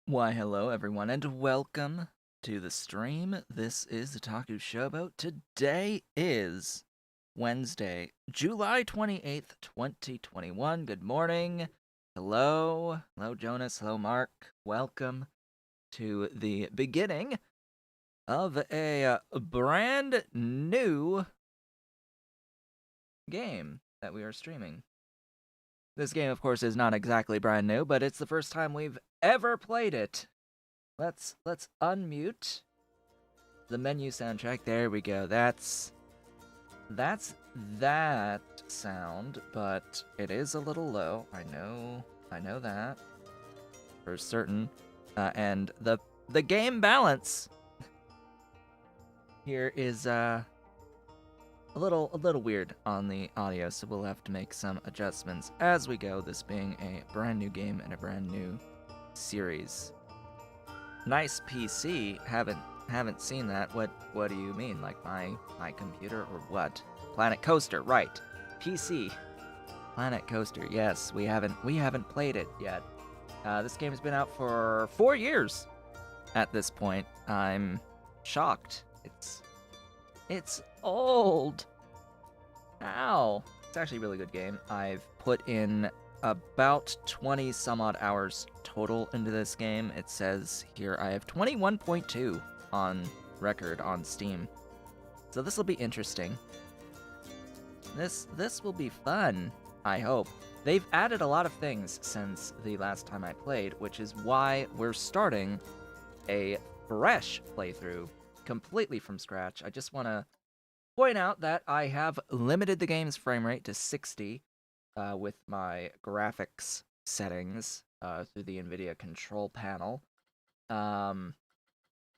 Why, hello everyone, and welcome to the stream. This is the Taku Showboat. Today is Wednesday, July 28th, 2021. Good morning. Hello. Hello, Jonas. Hello, Mark. Welcome to the beginning of a brand new game that we are streaming. This game, of course, is not exactly brand new, but it's the first time we've ever played it. Let's unmute the menu soundtrack. There we go. That's that sound, but it is a little low. I know that for certain. And the game balance here is a little weird on the audio, so we'll have to make some adjustments as we go. This being a brand new game and a brand new series. Nice PC. Haven't seen that. What do you mean? Like my computer or what? Planet Coaster, right? PC. Planet Coaster. Yes, we haven't played it yet. This game has been out for 4 years at this point. I'm shocked. It's old. Ow. It's actually a really good game. I've put in about 20 some odd hours total into this game. It says here I have 21.2 on record on Steam. So this will be interesting. This will be fun, I hope. They've added a lot of things since the last time I played, which is why we're starting a fresh playthrough completely from scratch. I just want to point out that I have limited the game's frame rate to 60 with my graphics settings through the NVIDIA control panel.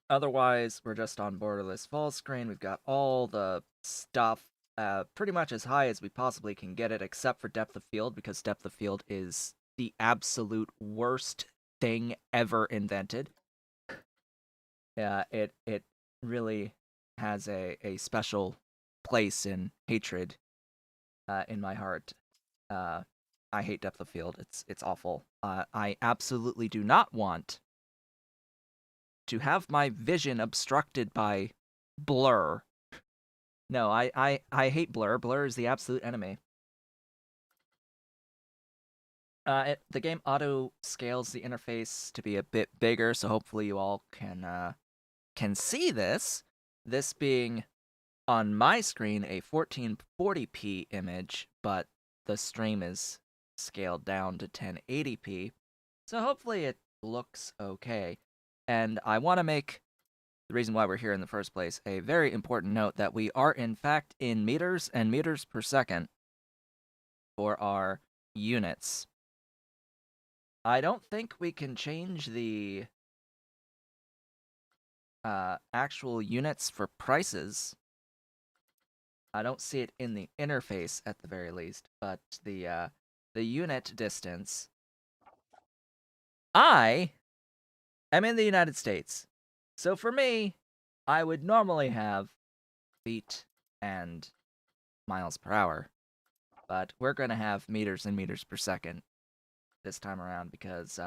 Otherwise, we're just on borderless full screen. We've got all the stuff pretty much as high as we possibly can get it, except for depth of field, because depth of field is the absolute worst thing ever invented. Yeah, it really has a special place in hatred in my heart. I hate depth of field. It's awful. I absolutely do not want to have my vision obstructed by blur. No, I hate blur. Blur is the absolute enemy. The game auto scales the interface to be a bit bigger, so hopefully you all can see this. This being on my screen a 1440p image, but the stream is scaled down to 1080p. So hopefully it looks okay. And I want to make the reason why we're here in the first place a very important note that we are in fact in meters and meters per second for our units. I don't think we can change the actual units for prices. I don't see it in the interface at the very least, but the unit distance. I am in the United States, so for me, I would normally have feet and miles per hour, but we're gonna have meters and meters per second this time around because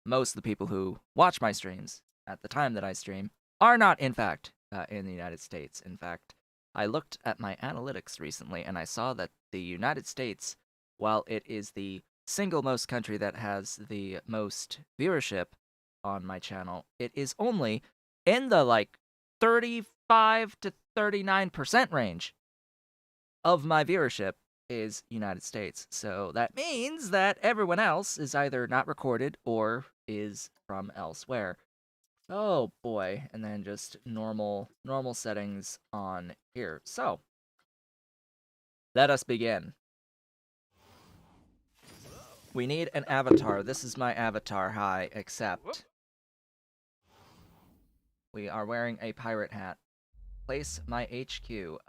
most of the people who watch my streams at the time that I stream are not, in fact, in the United States. In fact, I looked at my analytics recently and I saw that the United States, while it is the single most country that has the most viewership on my channel, it is only in the like 35 to 39% range of my viewership is United States. So that means that everyone else is either not recorded or is from elsewhere. Oh boy, and then just normal settings on here. So, let us begin. We need an avatar. This is my avatar, hi, except we are wearing a pirate hat. Place my HQ.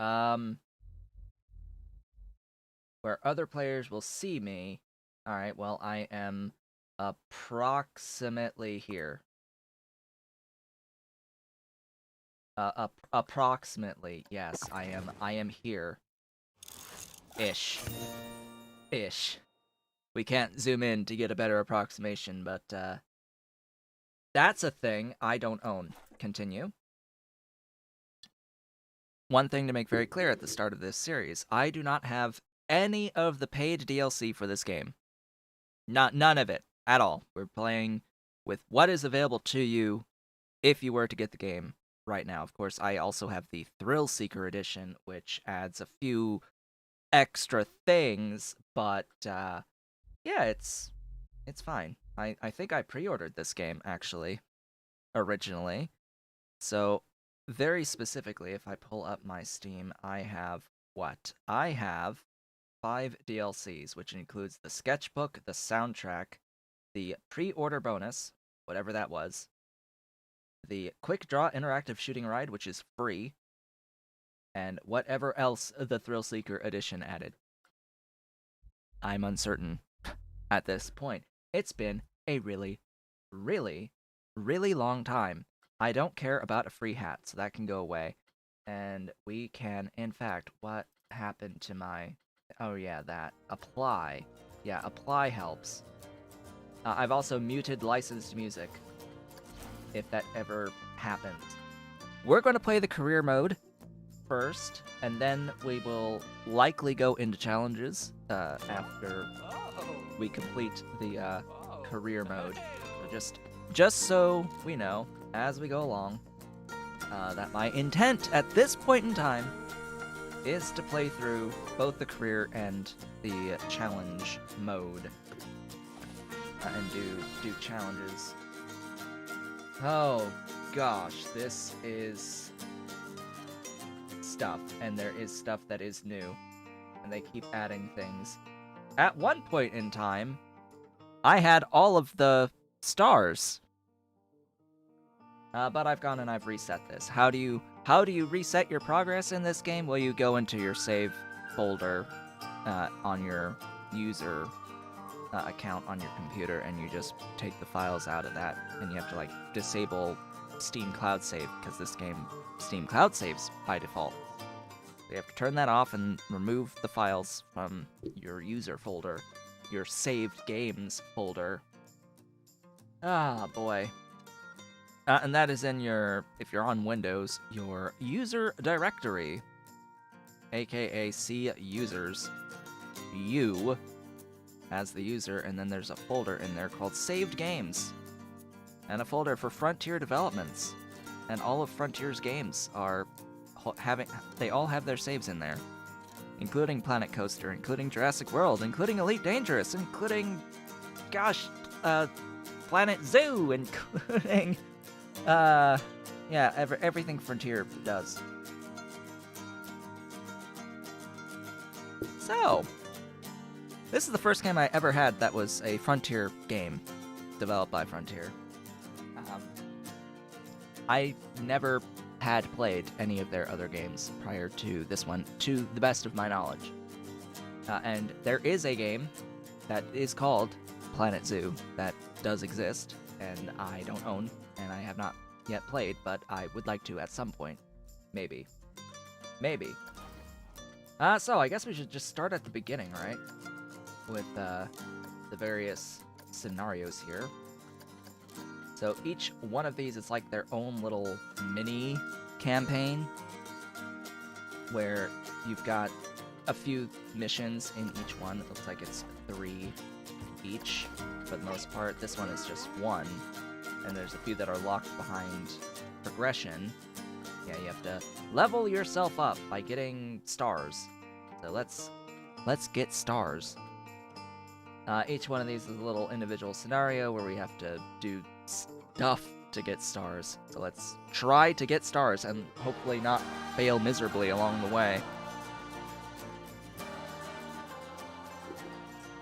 Where other players will see me. Alright, well, I am approximately here. Approximately, yes, I am here. Ish. We can't zoom in to get a better approximation, but That's a thing I don't own. Continue. One thing to make very clear at the start of this series, I do not have any of the paid DLC for this game. None of it at all. We're playing with what is available to you if you were to get the game right now. Of course, I also have the Thrill Seeker edition, which adds a few extra things, but yeah, it's fine. I think I pre-ordered this game actually originally. So very specifically, if I pull up my Steam, I have what? I have 5 DLCs, which includes the sketchbook, the soundtrack, the pre-order bonus, whatever that was, the Quick Draw Interactive Shooting Ride, which is free, and whatever else the Thrill Seeker edition added. I'm uncertain at this point. It's been a really, really, really long time. I don't care about a free hat, so that can go away. And we can, in fact, what happened to my... Oh yeah, that. Apply. Yeah, apply helps. I've also muted licensed music, if that ever happens. We're going to play the career mode first, and then we will likely go into challenges after we complete the career mode. So just so we know, as we go along, that my intent at this point in time is to play through both the career and the challenge mode, and do challenges. Oh gosh, this is stuff, and there is stuff that is new, and they keep adding things. At one point in time, I had all of the stars, but I've gone and I've reset this. How do you reset your progress in this game? Well, you go into your save folder on your user account on your computer, and you just take the files out of that, and you have to like disable Steam Cloud Save, because this game Steam Cloud Saves by default. So you have to turn that off and remove the files from your user folder, your saved games folder. Ah, boy. And that is in your, if you're on Windows, your user directory, aka C users, you as the user, and then there's a folder in there called Saved Games, and a folder for Frontier developments. And all of Frontier's games are they all have their saves in there, including Planet Coaster, including Jurassic World, including Elite Dangerous, including, gosh, Planet Zoo, including, yeah, everything Frontier does. So, this is the first game I ever had that was a Frontier game, developed by Frontier. I never had played any of their other games prior to this one, to the best of my knowledge. And there is a game that is called Planet Zoo that does exist, and I don't own, and I have not yet played, but I would like to at some point. Maybe. Maybe. So I guess we should just start at the beginning, right? With the various scenarios here. So each one of these is like their own little mini campaign, where you've got a few missions in each one. It looks like it's 3 each for the most part. This one is just 1, and there's a few that are locked behind progression. Yeah, you have to level yourself up by getting stars. So let's get stars. Each one of these is a little individual scenario where we have to do stuff to get stars. So let's try to get stars and hopefully not fail miserably along the way.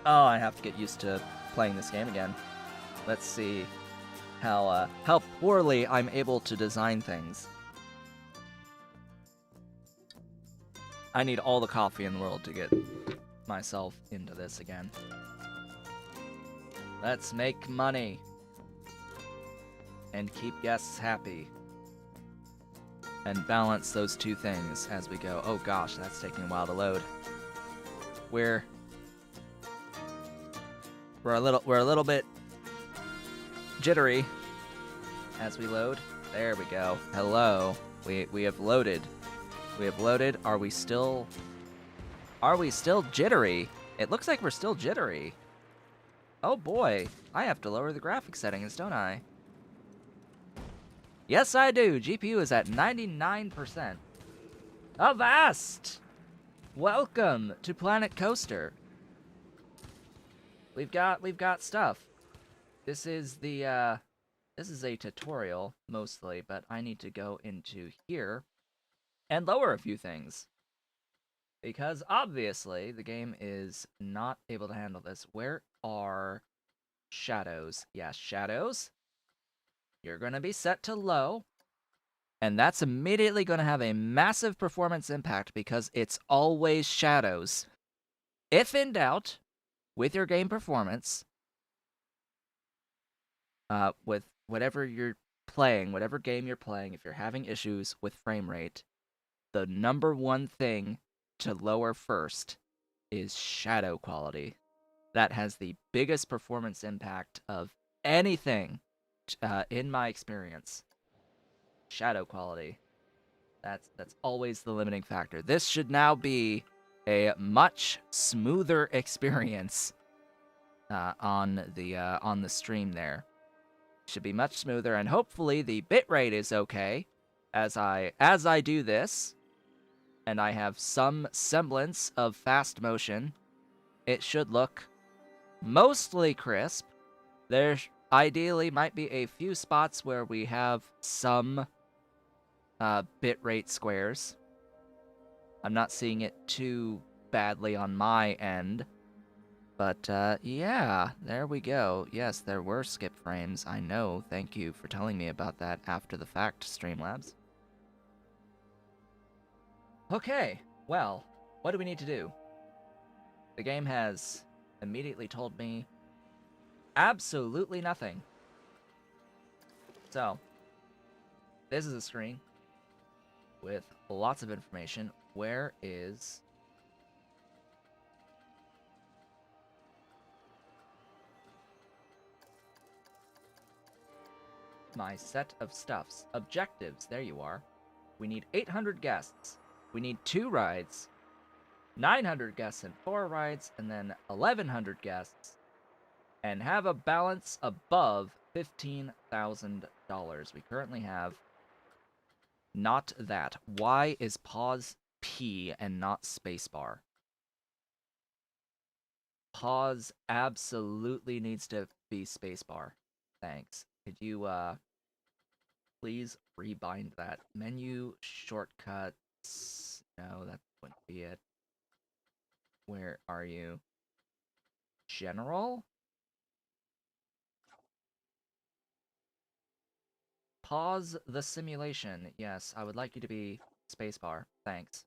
Oh, I have to get used to playing this game again. Let's see how poorly I'm able to design things. I need all the coffee in the world to get myself into this again. Let's make money and keep guests happy and balance those two things as we go. Oh gosh, that's taking a while to load. We're a little bit jittery as we load. There we go. Hello. We have loaded. We have loaded. Are we still jittery? It looks like we're still jittery. Oh boy. I have to lower the graphics settings, don't I? Yes, I do. GPU is at 99%. Avast! Welcome to Planet Coaster. We've got stuff. This is the this is a tutorial mostly, but I need to go into here and lower a few things. Because obviously the game is not able to handle this. Where are shadows? Yes, shadows. You're going to be set to low. And that's immediately going to have a massive performance impact because it's always shadows. If in doubt, with your game performance, with whatever you're playing, whatever game you're playing, if you're having issues with frame rate, the number one thing to lower first is shadow quality. That has the biggest performance impact of anything in my experience. Shadow quality. That's always the limiting factor. This should now be a much smoother experience on the stream there. Should be much smoother, and hopefully the bitrate is okay as I do this, and I have some semblance of fast motion. It should look mostly crisp. There ideally might be a few spots where we have some bitrate squares. I'm not seeing it too badly on my end. But, yeah, there we go. Yes, there were skip frames, I know. Thank you for telling me about that after the fact, Streamlabs. Okay, well, what do we need to do? The game has immediately told me absolutely nothing. So, this is a screen with lots of information. Where is my set of stuffs? Objectives, there you are. We need 800 guests. We need 2 rides, 900 guests and 4 rides, and then 1,100 guests, and have a balance above $15,000. We currently have not that. Why is pause P and not spacebar? Pause absolutely needs to be spacebar. Thanks. Could you, please rebind that? Menu shortcuts. No, that wouldn't be it. Where are you? General? Pause the simulation. Yes, I would like you to be spacebar. Thanks.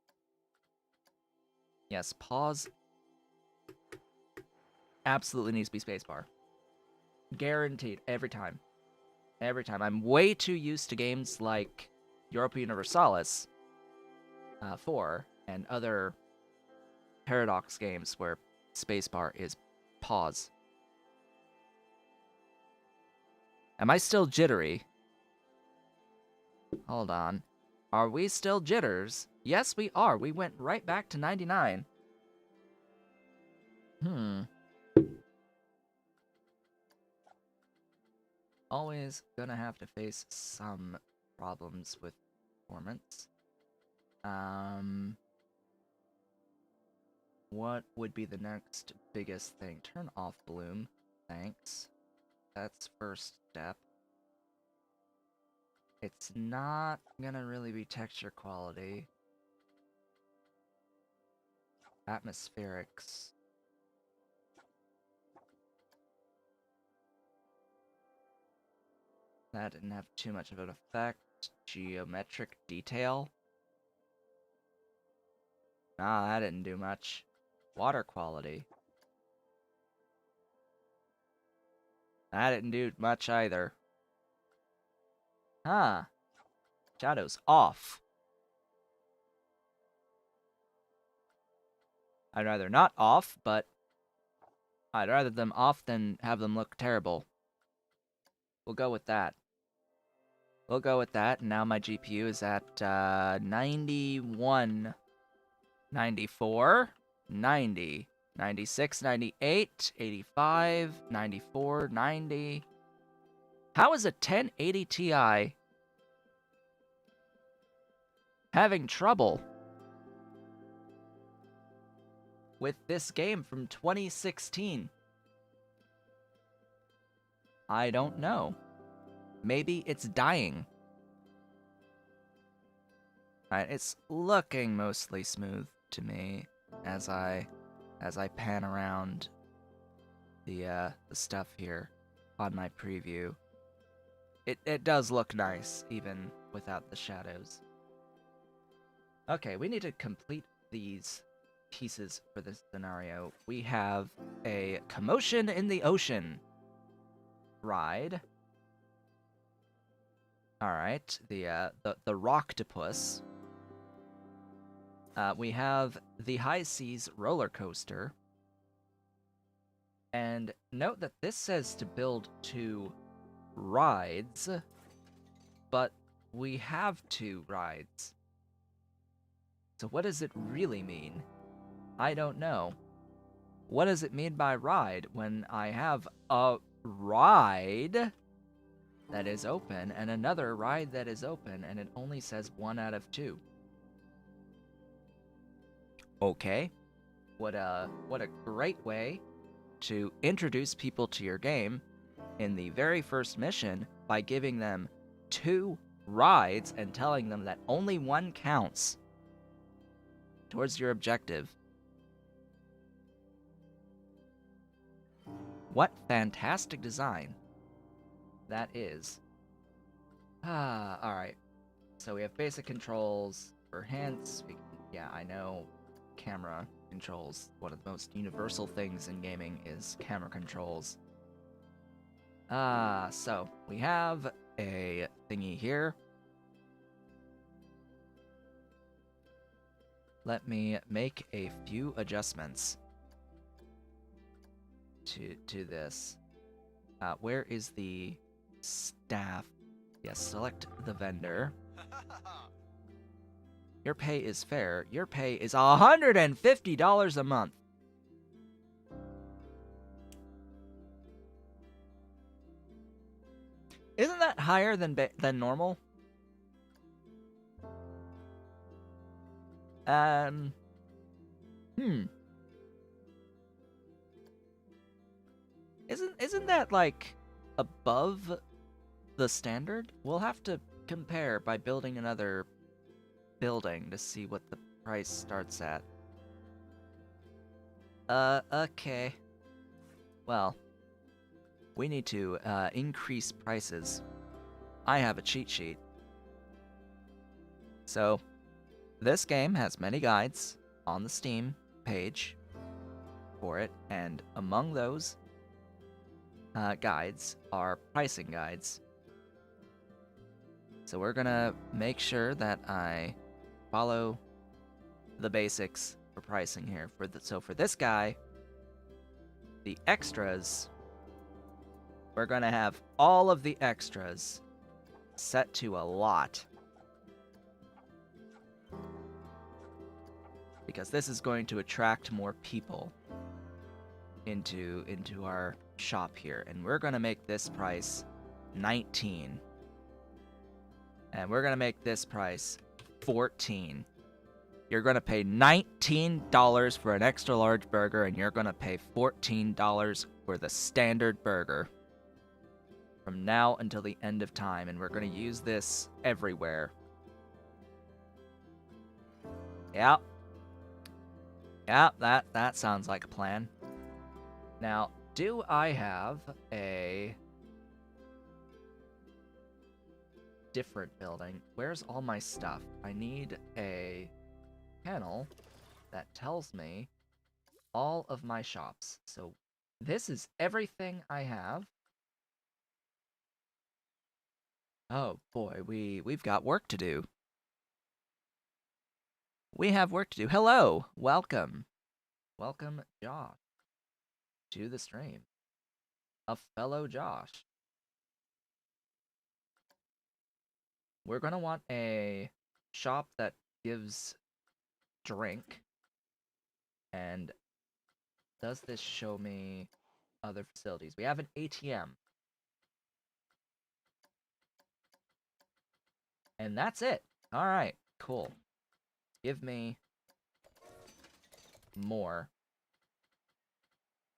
Yes, pause absolutely needs to be spacebar. Guaranteed. Every time. Every time. I'm way too used to games like Europa Universalis 4 and other Paradox games where spacebar is pause. Am I still jittery? Hold on. Are we still jitters? Yes, we are. We went right back to 99. Always gonna have to face some problems with performance. What would be the next biggest thing? Turn off bloom. Thanks. That's first step. It's not gonna really be texture quality. Atmospherics. That didn't have too much of an effect. Geometric detail. Nah, that didn't do much. Water quality. That didn't do much either. Huh. Shadows off. I'd rather not off, but I'd rather them off than have them look terrible. We'll go with that. We'll go with that. Now my GPU is at 91, 94, 90, 96, 98, 85, 94, 90. How is a 1080 Ti having trouble with this game from 2016? I don't know. Maybe it's dying. Alright, it's looking mostly smooth to me as I pan around the stuff here on my preview. It does look nice, even without the shadows. Okay, we need to complete these pieces for this scenario. We have a commotion in the ocean ride. All right, the Rocktopus. We have the High Seas roller coaster. And note that this says to build 2 rides, but we have 2 rides. So what does it really mean? I don't know. What does it mean by ride when I have a ride that is open and another ride that is open and it only says 1 out of 2? Okay. What a great way to introduce people to your game in the very first mission by giving them 2 rides and telling them that only 1 counts towards your objective. What fantastic design that is. Alright. So we have basic controls for hints. Yeah, I know camera controls. One of the most universal things in gaming is camera controls. So we have a thingy here. Let me make a few adjustments to this. Where is the staff? Yes, select the vendor. Your pay is fair. Your pay is $150 a month. Isn't that higher than normal? Isn't that like above the standard? We'll have to compare by building another building to see what the price starts at. Okay. Well, we need to increase prices. I have a cheat sheet. So, this game has many guides on the Steam page for it, and among those guides are pricing guides. So we're gonna make sure that I follow the basics for pricing here. So for this guy, the extras, we're gonna have all of the extras set to a lot. Because this is going to attract more people into our shop here. And we're gonna make this price 19. And we're gonna make this price 14. You're gonna pay $19 for an extra large burger, and you're gonna pay $14 for the standard burger. From now until the end of time, and we're gonna use this everywhere. Yep. Yep, that sounds like a plan. Now, do I have a different building? Where's all my stuff? I need a panel that tells me all of my shops. So this is everything I have. Oh boy, we've got work to do. We have work to do. Hello, welcome. Welcome, Josh, to the stream. A fellow Josh. We're gonna want a shop that gives drink. And does this show me other facilities? We have an ATM. And that's it. Alright, cool. Give me more.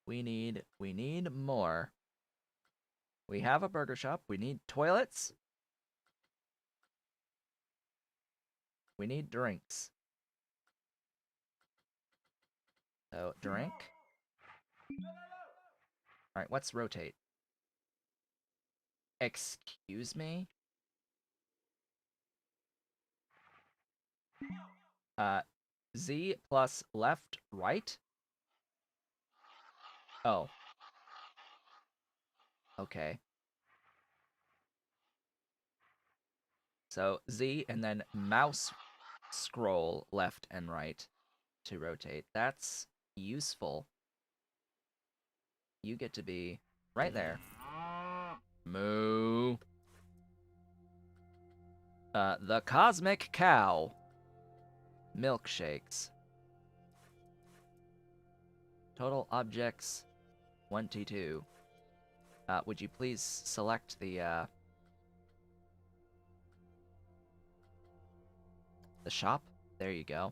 We need more. We have a burger shop. We need toilets. We need drinks. So, drink. Alright, what's rotate? Excuse me? Z plus left, right? Oh. Okay. So, Z and then mouse scroll left and right to rotate. That's useful. You get to be right there. Moo. The Cosmic Cow. Milkshakes. Total objects 22. Would you please select the shop? There you go.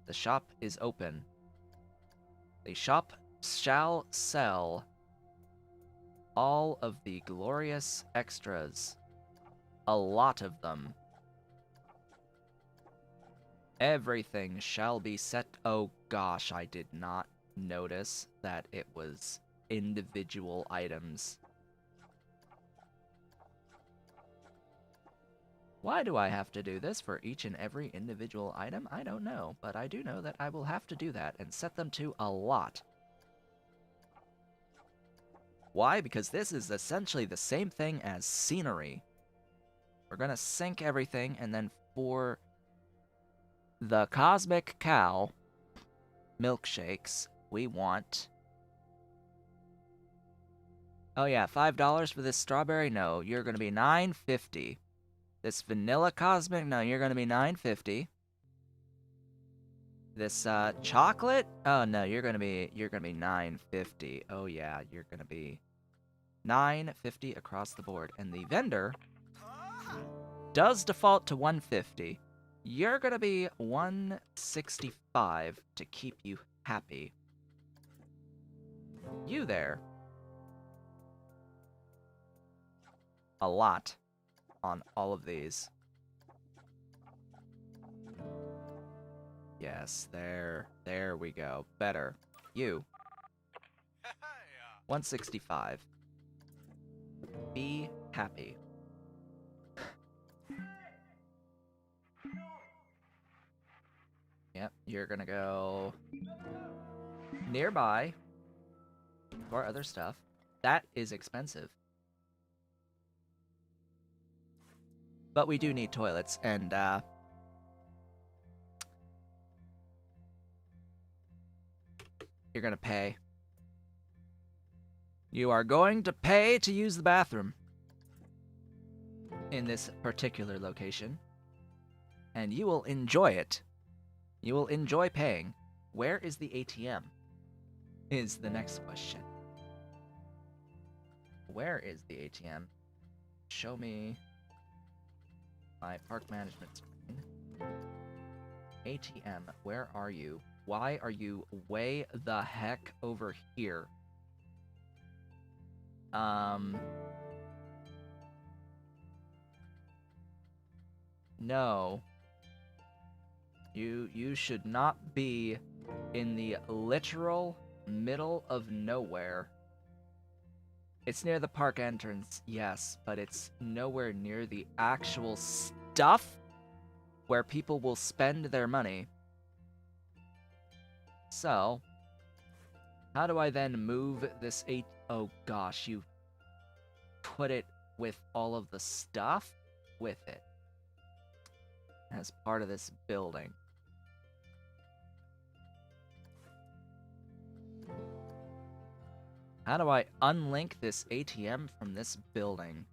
The shop is open. The shop shall sell all of the glorious extras. A lot of them. Everything shall be set. Oh gosh, I did not notice that it was individual items. Why do I have to do this for each and every individual item? I don't know, but I do know that I will have to do that and set them to a lot. Why? Because this is essentially the same thing as scenery. We're gonna sync everything, and then for the Cosmic Cow milkshakes, we want... Oh yeah, $5 for this strawberry? No, you're gonna be $9.50. This vanilla cosmic? No, you're gonna be $9.50. This chocolate? Oh no, you're gonna be $9.50. Oh yeah, you're gonna be $9.50 across the board. And the vendor does default to $150. You're gonna be $165 to keep you happy. You there. A lot on all of these. Yes, there we go. Better. You. 165. Be happy. Yep, you're gonna go nearby for other stuff. That is expensive. But we do need toilets, and you're gonna pay. You are going to pay to use the bathroom in this particular location, and you will enjoy it. You will enjoy paying. Where is the ATM? Is the next question. Where is the ATM? Show me my park management screen. ATM, where are you? Why are you way the heck over here? No. You should not be in the literal middle of nowhere. It's near the park entrance, yes, but it's nowhere near the actual stuff where people will spend their money. So, how do I then move this Oh gosh, you put it with all of the stuff with it as part of this building. How do I unlink this ATM from this building?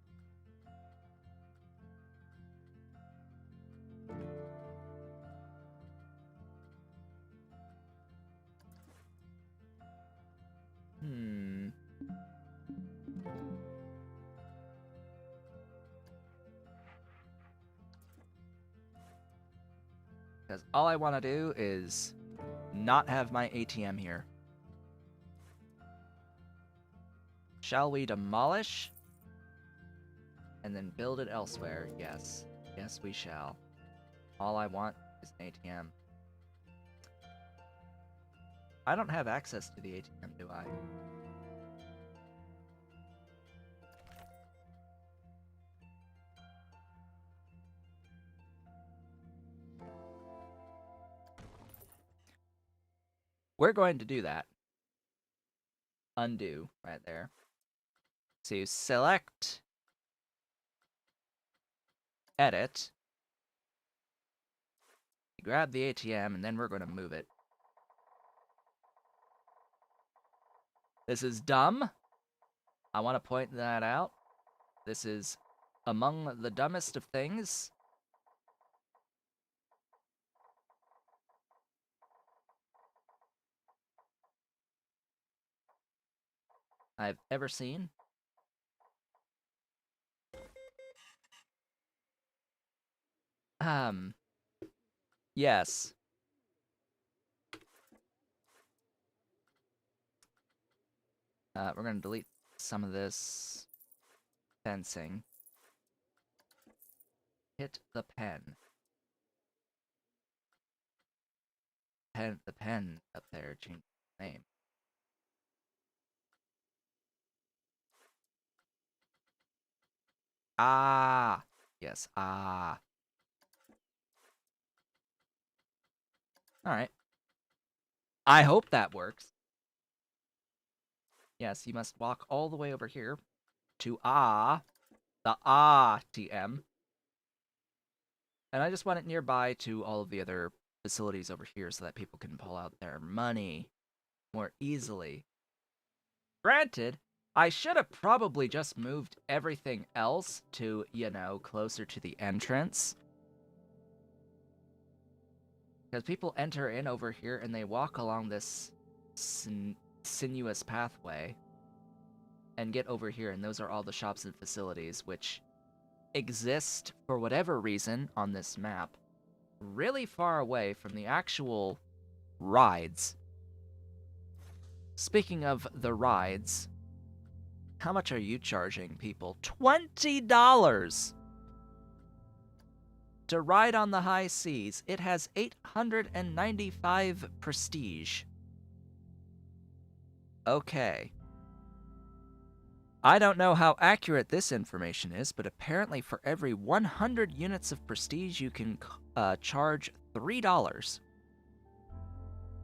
Because all I want to do is not have my ATM here. Shall we demolish? And then build it elsewhere? Yes. Yes, we shall. All I want is an ATM. I don't have access to the ATM, do I? We're going to do that. Undo right there. So you select, edit, you grab the ATM, and then we're going to move it. This is dumb. I want to point that out. This is among the dumbest of things I've ever seen. Yes. We're going to delete some of this fencing. Hit the pen. The pen up there, change the name. Ah! Yes, ah. Alright. I hope that works. Yes, you must walk all the way over here to the TM. And I just want it nearby to all of the other facilities over here so that people can pull out their money more easily. Granted, I should have probably just moved everything else to, you know, closer to the entrance. Because people enter in over here and they walk along this sinuous pathway and get over here, and those are all the shops and facilities which exist, for whatever reason, on this map, really far away from the actual rides. Speaking of the rides, how much are you charging people? $20! To ride on the high seas. It has 895 prestige. Okay. I don't know how accurate this information is, but apparently for every 100 units of prestige, you can charge $3.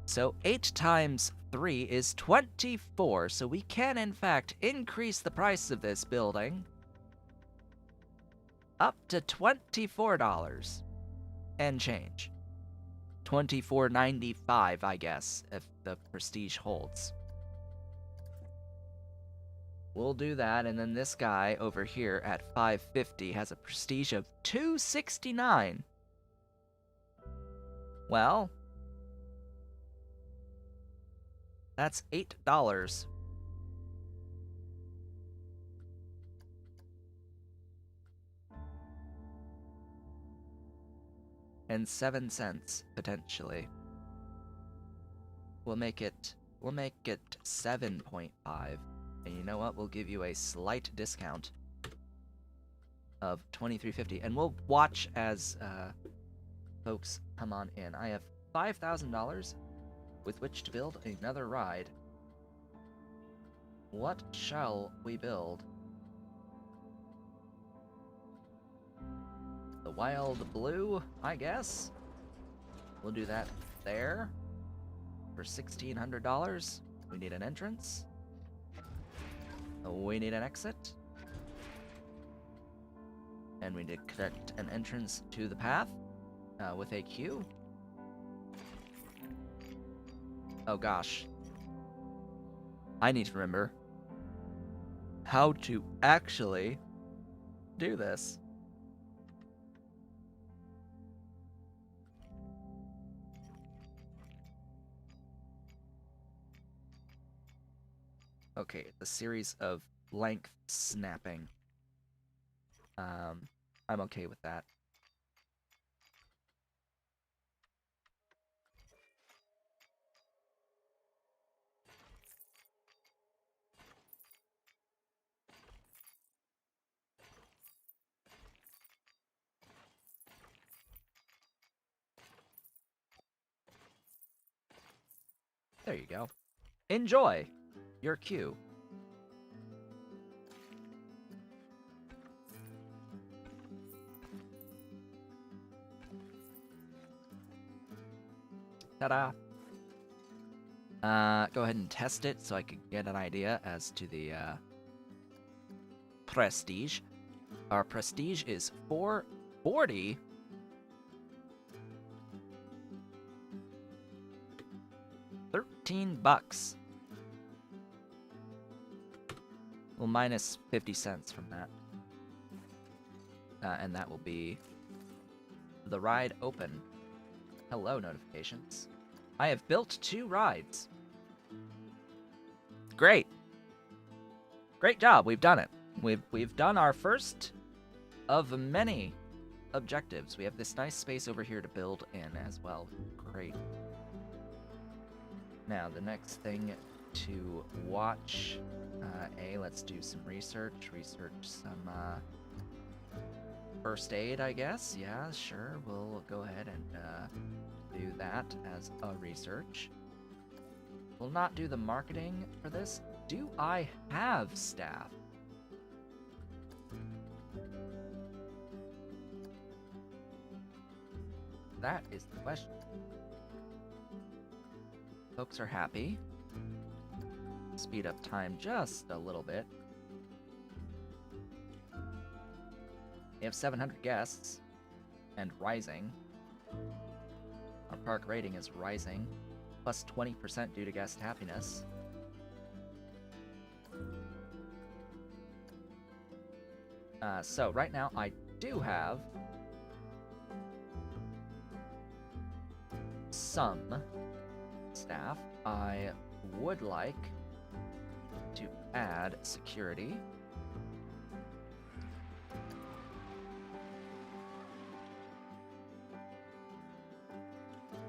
So 8 times 3 is 24, so we can in fact increase the price of this building up to $24 and change. $24.95, I guess, if the prestige holds. We'll do that, and then this guy over here at 550 has a prestige of 269. Well, that's $8. And 7 cents, potentially. We'll make it 7.5. And you know what? We'll give you a slight discount of $23.50. And we'll watch as folks come on in. I have $5,000 with which to build another ride. What shall we build? The Wild Blue, I guess? We'll do that there for $1,600. We need an entrance. We need an exit. And we need to connect an entrance to the path with a queue. Oh gosh. I need to remember how to actually do this. Okay, the series of length snapping. I'm okay with that. There you go. Enjoy your queue. Ta-da! Go ahead and test it so I can get an idea as to the prestige. Our prestige is 440. $13. Well, minus 50 cents from that. And that will be the ride open. Hello, notifications. I have built 2 rides. Great. Great job. We've done it. We've done our first of many objectives. We have this nice space over here to build in as well. Great. Now, the next thing to watch, let's do some research. Research some first aid, I guess. Yeah, sure. We'll go ahead and do that as a research. We'll not do the marketing for this. Do I have staff? That is the question. Folks are happy. Speed up time just a little bit. We have 700 guests and rising. Our park rating is rising, plus 20% due to guest happiness. So right now I do have some staff. I would like to add security.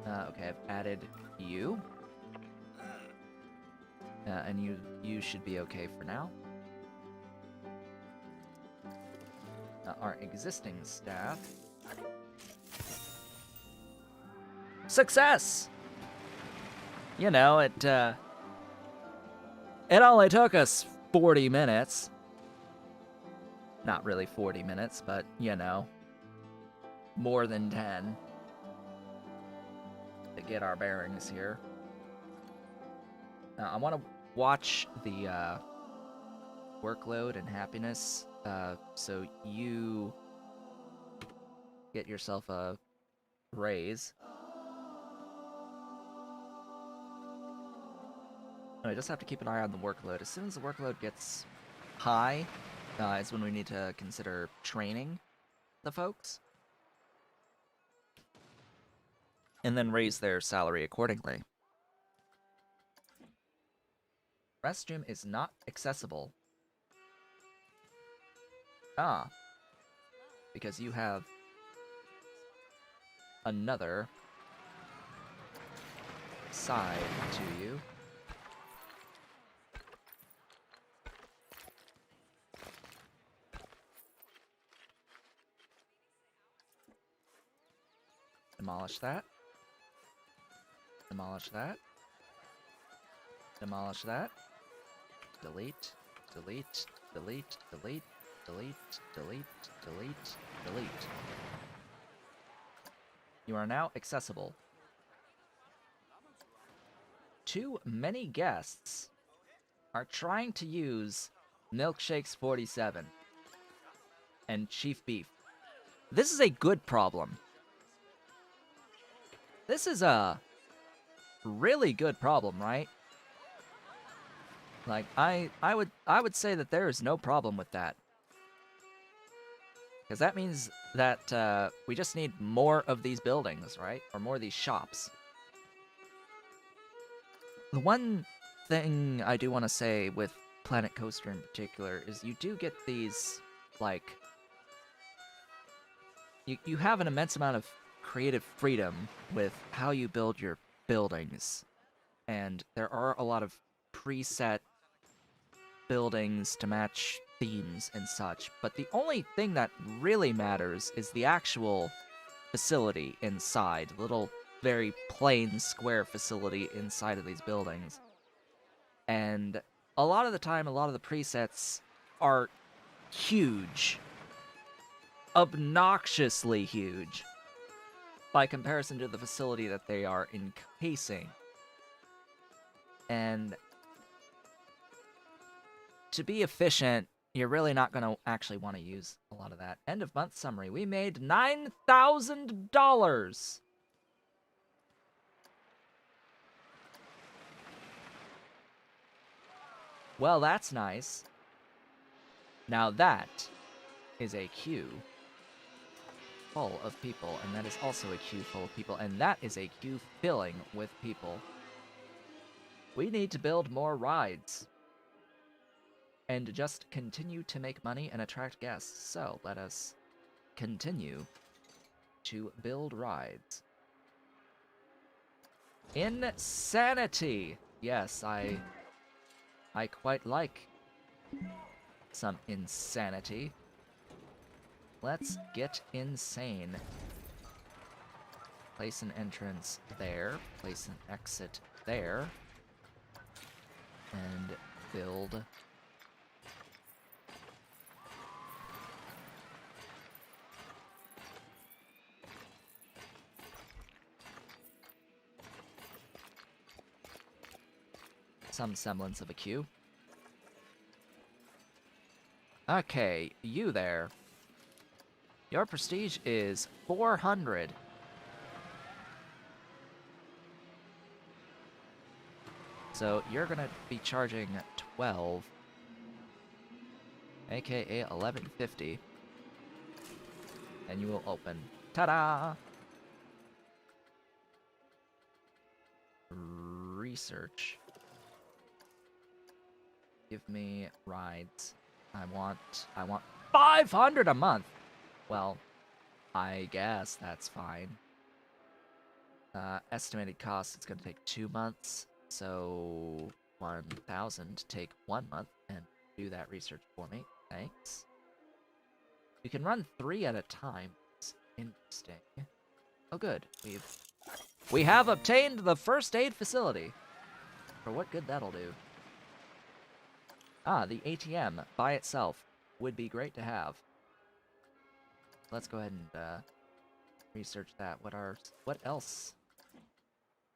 Okay, I've added you. And you should be okay for now. Our existing staff. Success! You know, it only took us 40 minutes. Not really 40 minutes, but, you know, more than 10 to get our bearings here. I want to watch the workload and happiness, so you get yourself a raise. I just have to keep an eye on the workload. As soon as the workload gets high, is when we need to consider training the folks. And then raise their salary accordingly. Restroom is not accessible. Ah. Because you have another side to you. Demolish that. Demolish that. Demolish that. Delete. Delete. Delete. Delete. Delete. Delete. Delete. Delete. You are now accessible. Too many guests are trying to use Milkshakes 47 and Chief Beef. This is a good problem. This is a really good problem, right? Like, I would say that there is no problem with that. Because that means that we just need more of these buildings, right? Or more of these shops. The one thing I do want to say with Planet Coaster in particular is you do get these, like... You have an immense amount of creative freedom with how you build your buildings. And there are a lot of preset buildings to match themes and such, but the only thing that really matters is the actual facility inside. Little very plain square facility inside of these buildings. And a lot of the time, a lot of the presets are huge. Obnoxiously huge. By comparison to the facility that they are encasing. And to be efficient, you're really not going to actually want to use a lot of that. End of month summary. We made $9,000! Well, that's nice. Now that is a queue full of people, and that is also a queue full of people, and that is a queue filling with people. We need to build more rides. And just continue to make money and attract guests. So, let us continue to build rides. Insanity! Yes, I quite like some insanity. Let's get insane. Place an entrance there, place an exit there, and build some semblance of a queue. Okay, you there. Your prestige is 400. So you're gonna be charging 12, aka 1150, and you will open. Ta-da! Research. Give me rides. I want 500 a month. Well, I guess that's fine. Estimated cost, it's gonna take 2 months. So 1,000 take 1 month and do that research for me. Thanks. You can run 3 at a time. It's interesting. Oh good. We have obtained the first aid facility. For what good that'll do. Ah, the ATM by itself would be great to have. Let's go ahead and research that. What else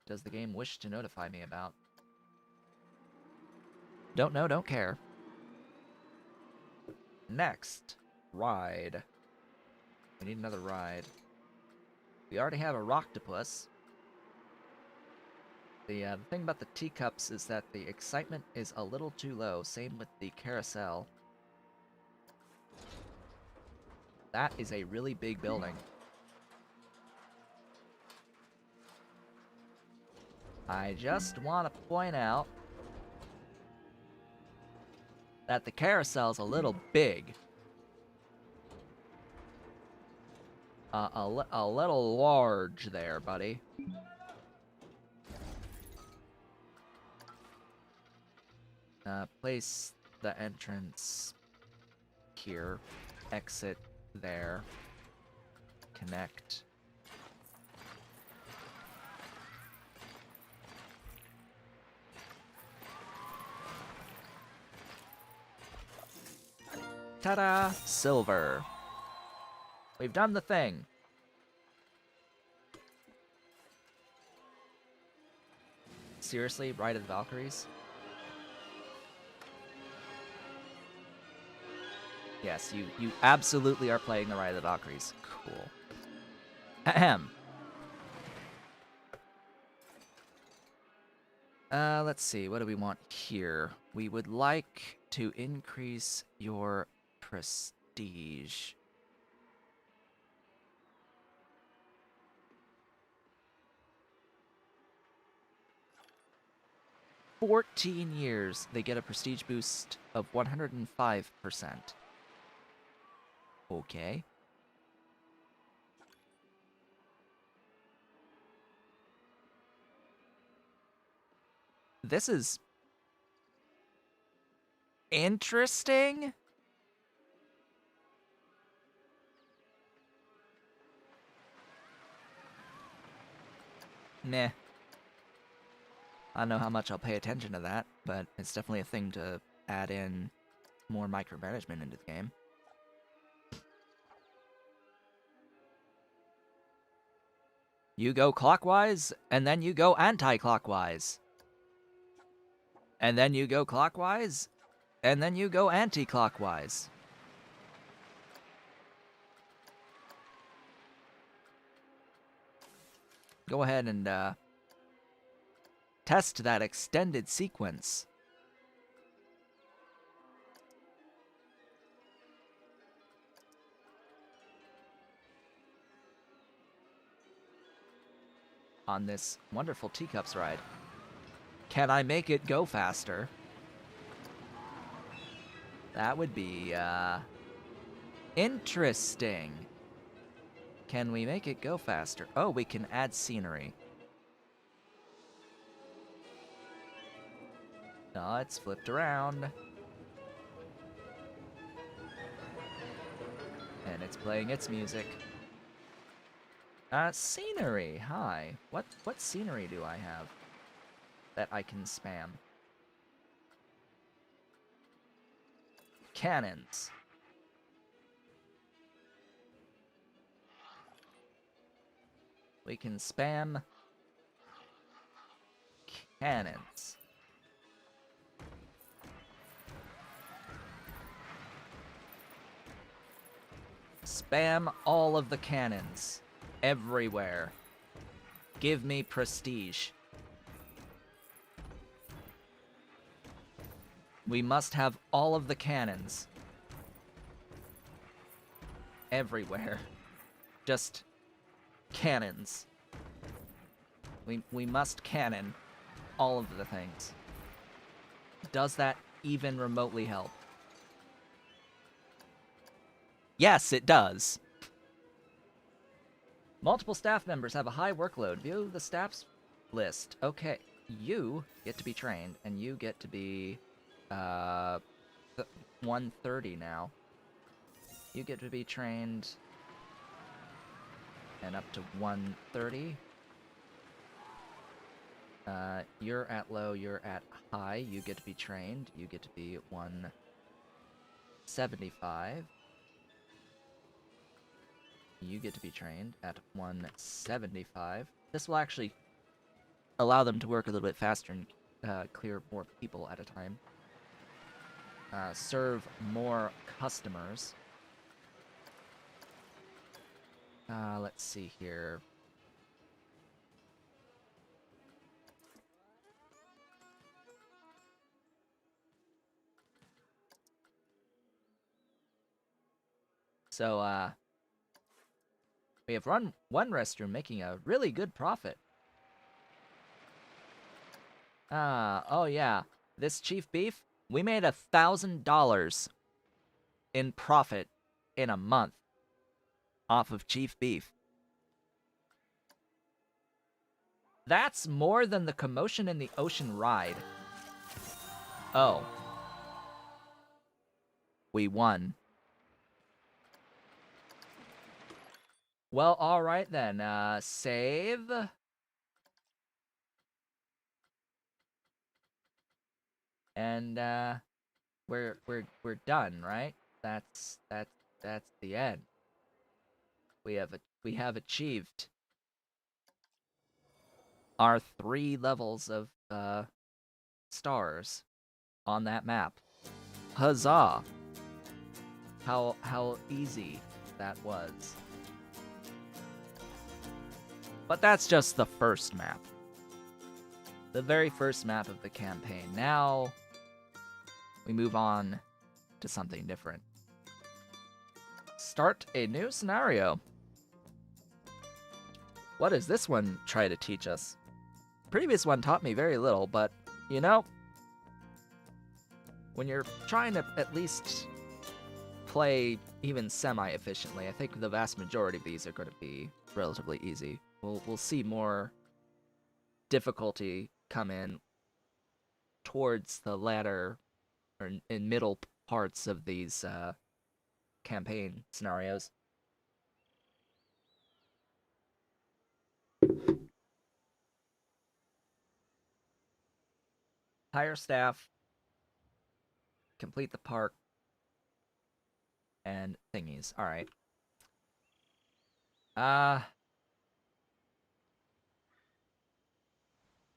does the game wish to notify me about? Don't know, don't care. Next, ride. We need another ride. We already have a Rocktopus. The thing about the teacups is that the excitement is a little too low. Same with the carousel. That is a really big building. I just want to point out that the carousel's a little big. A little large there, buddy. Place the entrance here. Exit there. Connect. Ta-da! Silver. We've done the thing. Seriously, Ride of the Valkyries? Yes, you absolutely are playing the Ride of the Valkyries. Cool. Ahem. Let's see, what do we want here? We would like to increase your prestige. "14 years, they get a prestige boost of 105%. Okay. This is interesting. meh. I don't know how much I'll pay attention to that, but it's definitely a thing to add in more micromanagement into the game. You go clockwise, and then you go anti-clockwise. And then you go clockwise, and then you go anti-clockwise. Go ahead and test that extended sequence. On this wonderful teacups ride. Can I make it go faster? That would be, interesting. Can we make it go faster? Oh, we can add scenery. Oh, it's flipped around. And it's playing its music. Scenery, hi. What scenery do I have that I can spam? Cannons. We can spam cannons. Spam all of the cannons. Everywhere. Give me prestige. We must have all of the cannons. Everywhere. Just cannons. We must cannon all of the things. Does that even remotely help? Yes, it does. Multiple staff members have a high workload. View the staff's list. Okay, you get to be trained, and you get to be 130 now. You get to be trained and up to 130. You're at low, you're at high. You get to be trained. You get to be 175. You get to be trained at 175. This will actually allow them to work a little bit faster and clear more people at a time. Serve more customers. Let's see here. So, we have run one restroom making a really good profit. Oh yeah. This chief beef, we made $1,000 in profit in a month off of chief beef. That's more than the commotion in the ocean ride. Oh. We won. Well, alright then, save. And, we're done, right? That's the end. We have achieved our 3 levels of, stars on that map. Huzzah! How easy that was. But that's just the first map. The very first map of the campaign. Now, we move on to something different. Start a new scenario. What does this one try to teach us? Previous one taught me very little, but, you know, when you're trying to at least play even semi-efficiently, I think the vast majority of these are going to be relatively easy. We'll see more difficulty come in towards the latter or in middle parts of these campaign scenarios. hire staff, complete the park, and thingies. All right.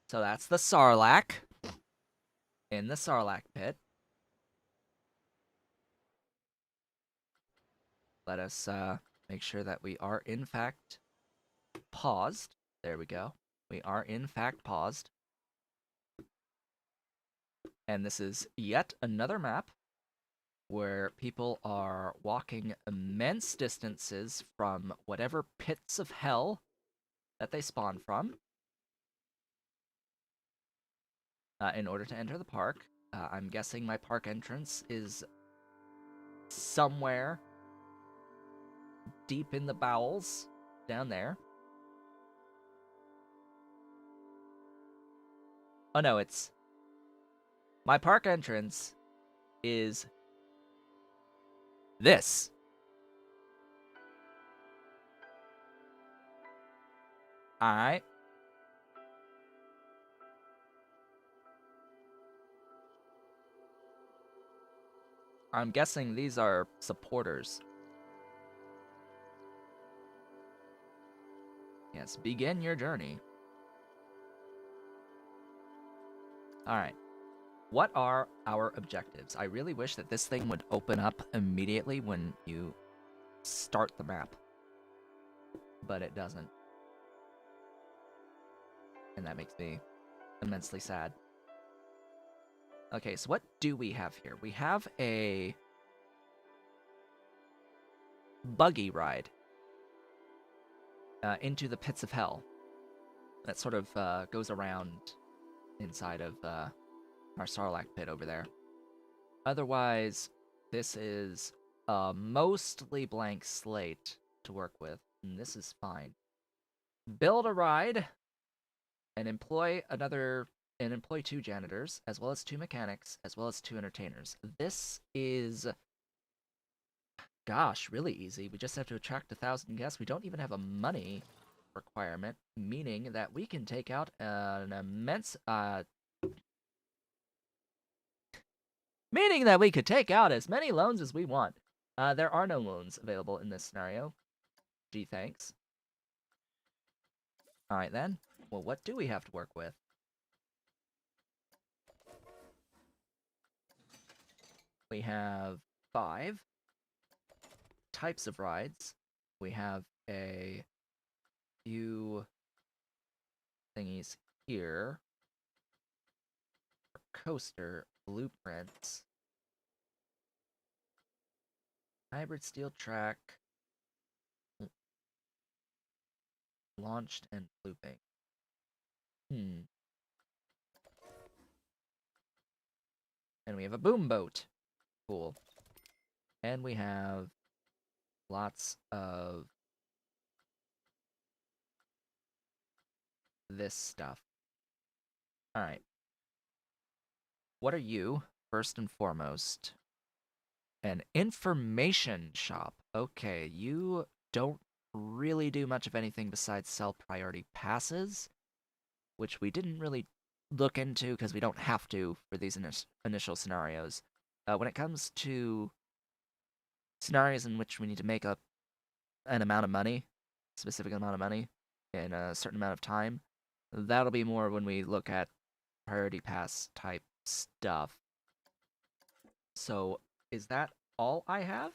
So that's the Sarlacc in the Sarlacc pit. Let us make sure that we are in fact paused. There we go. We are in fact paused. And this is yet another map where people are walking immense distances from whatever pits of hell that they spawn from in order to enter the park. I'm guessing my park entrance is somewhere deep in the bowels down there. Oh no, it's... My park entrance is this. Alright. I'm guessing these are supporters. Yes, begin your journey. Alright. What are our objectives? I really wish that this thing would open up immediately when you start the map. But it doesn't. And that makes me immensely sad. Okay, so what do we have here? We have a buggy ride into the pits of hell. That sort of goes around inside of our Sarlacc pit over there. Otherwise, this is a mostly blank slate to work with, and this is fine. Build a ride and employ 2 janitors, as well as 2 mechanics, as well as 2 entertainers. This is, gosh, really easy. We just have to attract 1,000 guests. We don't even have a money requirement, meaning that we can take out an immense, meaning that we could take out as many loans as we want. There are no loans available in this scenario. Gee, thanks. Alright then. Well, what do we have to work with? We have 5 types of rides. We have a few thingies here. Coaster blueprints. Hybrid steel track. Launched and looping. And we have a boom boat. Cool. And we have lots of this stuff. Alright. What are you, first and foremost? An information shop. Okay, you don't really do much of anything besides sell priority passes, which we didn't really look into because we don't have to for these initial scenarios. When it comes to scenarios in which we need to make up an amount of money, specific amount of money, in a certain amount of time, that'll be more when we look at priority pass type stuff. So, is that all I have?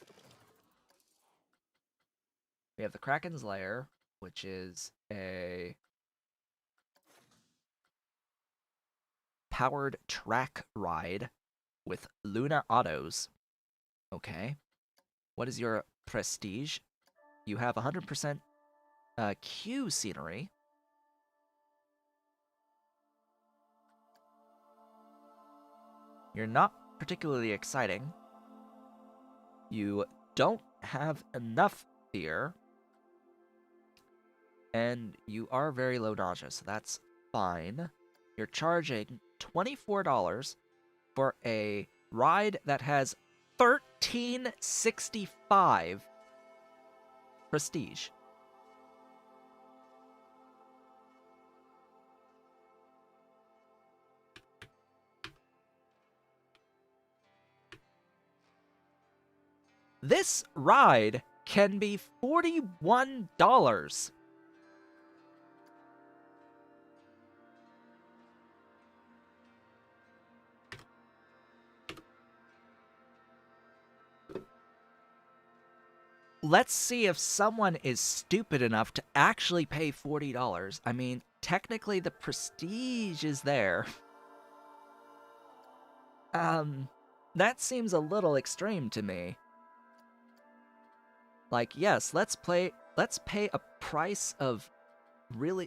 We have the Kraken's Lair, which is a powered track ride with Luna Autos. Okay. What is your prestige? You have 100% queue scenery. You're not particularly exciting. You don't have enough fear. And you are very low nausea, so that's fine. You're charging $24 for a ride that has $13.65 prestige. This ride can be $41. Let's see if someone is stupid enough to actually pay $40. I mean, technically the prestige is there. That seems a little extreme to me. Like, yes, let's pay a price of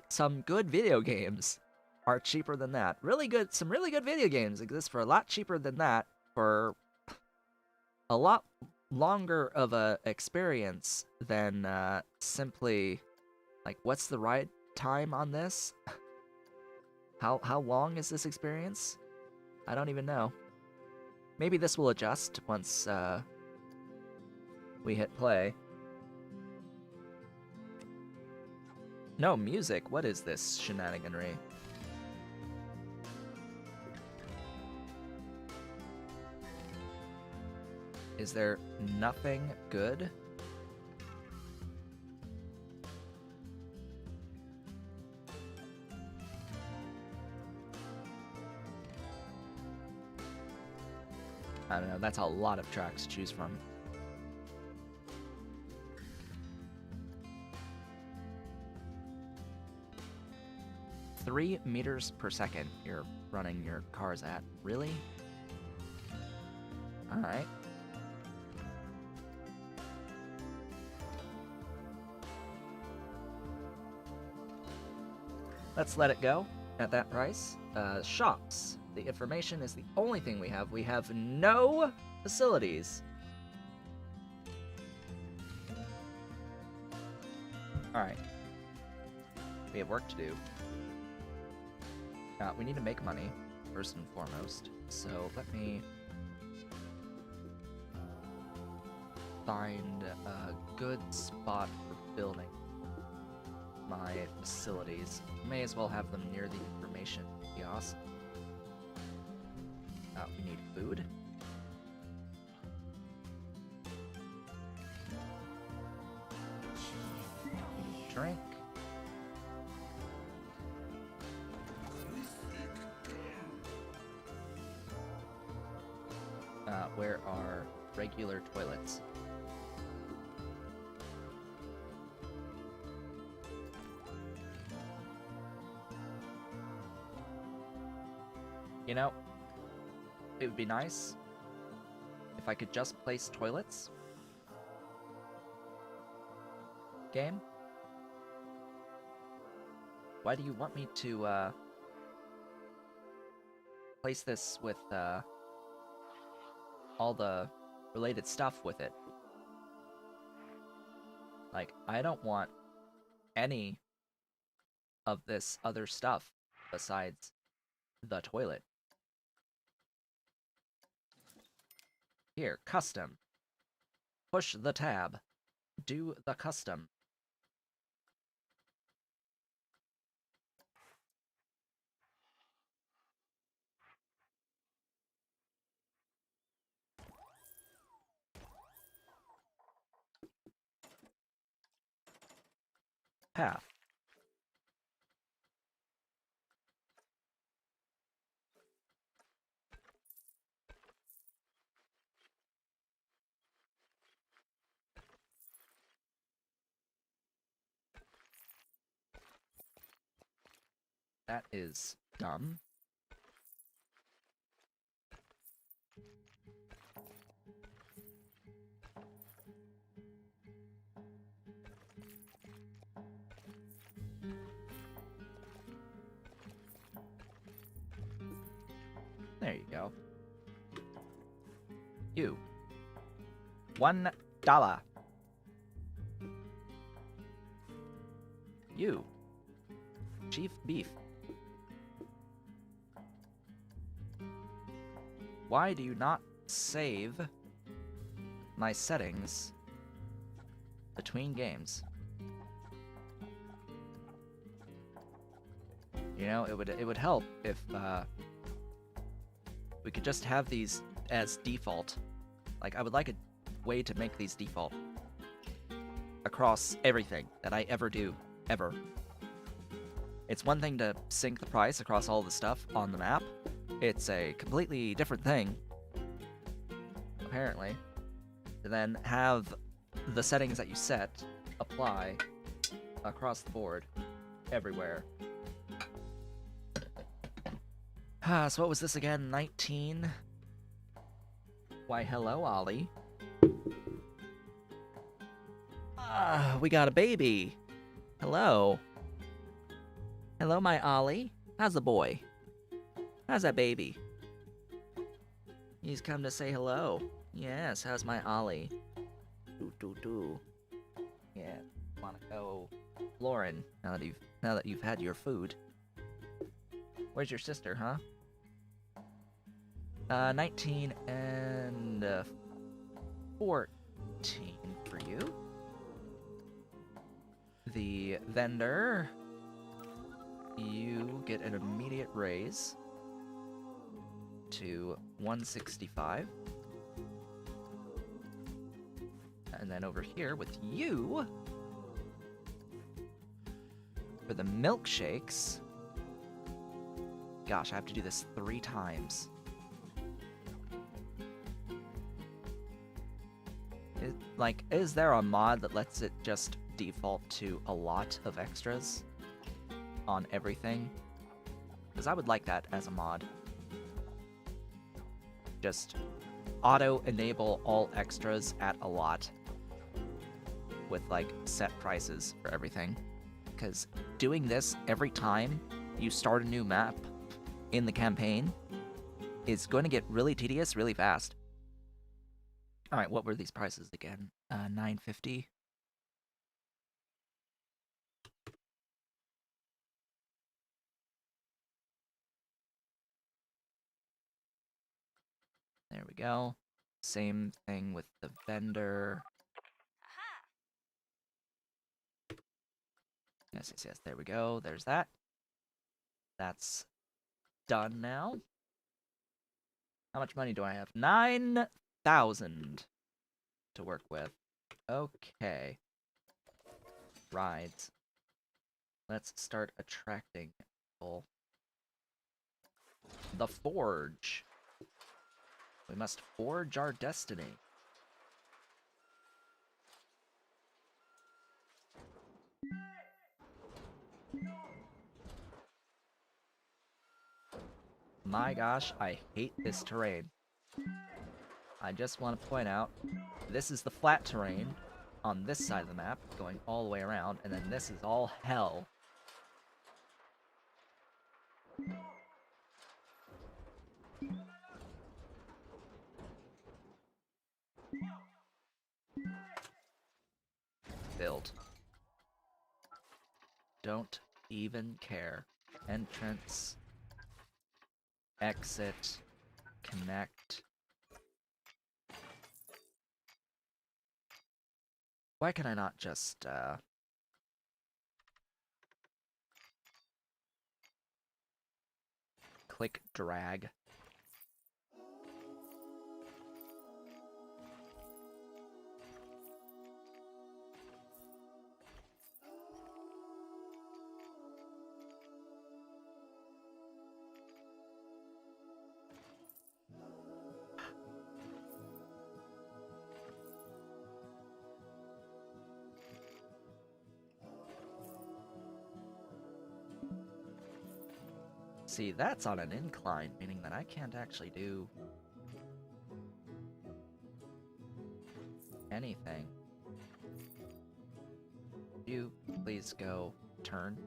some good video games are cheaper than that. Some really good video games exist for a lot cheaper than that for a lot longer of a experience than simply, like, what's the ride time on this? How long is this experience? I don't even know. Maybe this will adjust once we hit play. No music. What is this shenaniganry? Is there nothing good? I don't know, that's a lot of tracks to choose from. $3 meters per second you're running your cars at. Really? Alright. Let's let it go at that price. Shops. The information is the only thing we have. We have no facilities. Alright. We have work to do. We need to make money, first and foremost. So let me find a good spot for building my facilities. May as well have them near the information kiosk. We need food. Drink. Where are regular toilets? You know, it would be nice if I could just place toilets. Game? Why do you want me to, place this with, all the related stuff with it? Like, I don't want any of this other stuff besides the toilet. Here, custom. Push the tab. Do the custom. Path. That is dumb. There you go. You. $1. You. Chief beef. Why do you not save my settings between games? You know, it would help if we could just have these as default. Like, I would like a way to make these default across everything that I ever do, ever. It's one thing to sync the price across all the stuff on the map. It's a completely different thing, apparently, to then have the settings that you set apply across the board, everywhere. So what was this again? 19? Why, hello, Ollie. We got a baby. Hello. Hello, my Ollie. How's the boy? How's that baby? He's come to say hello. Yes, how's my Ollie? Do. Yeah, wanna go, Lauren? Now that you've had your food. Where's your sister, huh? 19 and 14 for you. The vendor, you get an immediate raise to 165. And then over here with you, for the milkshakes, gosh, I have to do this 3 times. Is there a mod that lets it just default to a lot of extras on everything? Because I would like that as a mod. Just auto-enable all extras at a lot with, like, set prices for everything. Because doing this every time you start a new map in the campaign is going to get really tedious really fast. Alright, what were these prices again? $9.50? There we go. Same thing with the vendor. Yes, there we go. There's that. That's done now. How much money do I have? 9,000 to work with. Okay. Rides. Let's start attracting people. The Forge. We must forge our destiny. My gosh, I hate this terrain. I just want to point out, this is the flat terrain on this side of the map, going all the way around, and then this is all hell. Build. Don't even care. Entrance. Exit. Connect. Why can I not just, click drag? See, that's on an incline, meaning that I can't actually do anything. You please go turn.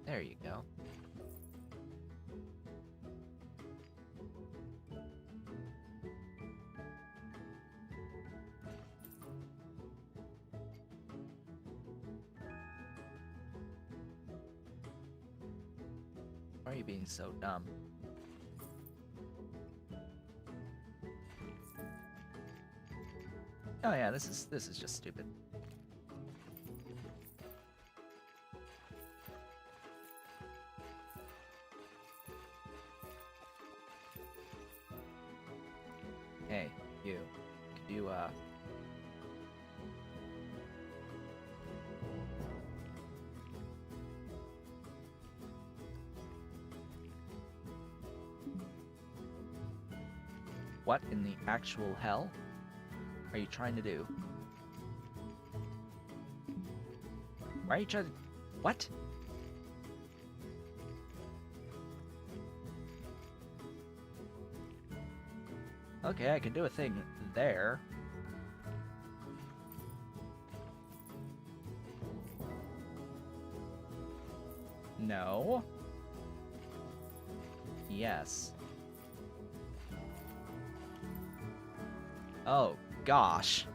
There you go. Why are you being so dumb? Oh yeah, this is just stupid. You. Could you, What in the actual hell are you trying to do? Why are you trying to... What? Okay, I can do a thing there. No. Yes. Oh, gosh.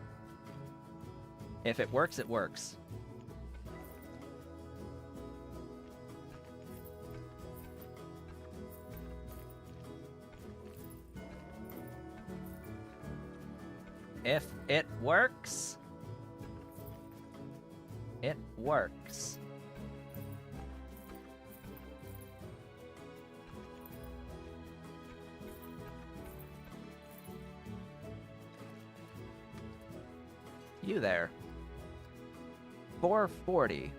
If it works, it works. If it works, it works. You there. 440.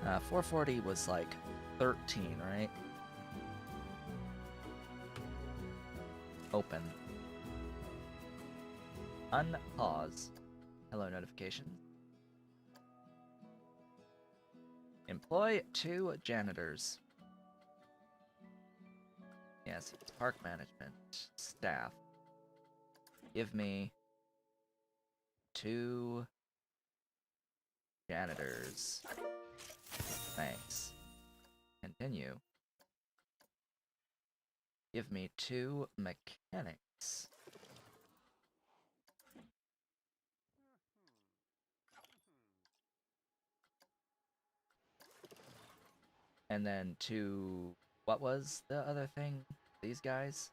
Uh, 440 was like 13, right? Open. Unpause. Hello, notification. Employ 2 janitors. Yes, it's park management. Staff. Give me 2 janitors. Thanks. Continue. Give me 2 mechanics. And then 2... What was the other thing? These guys?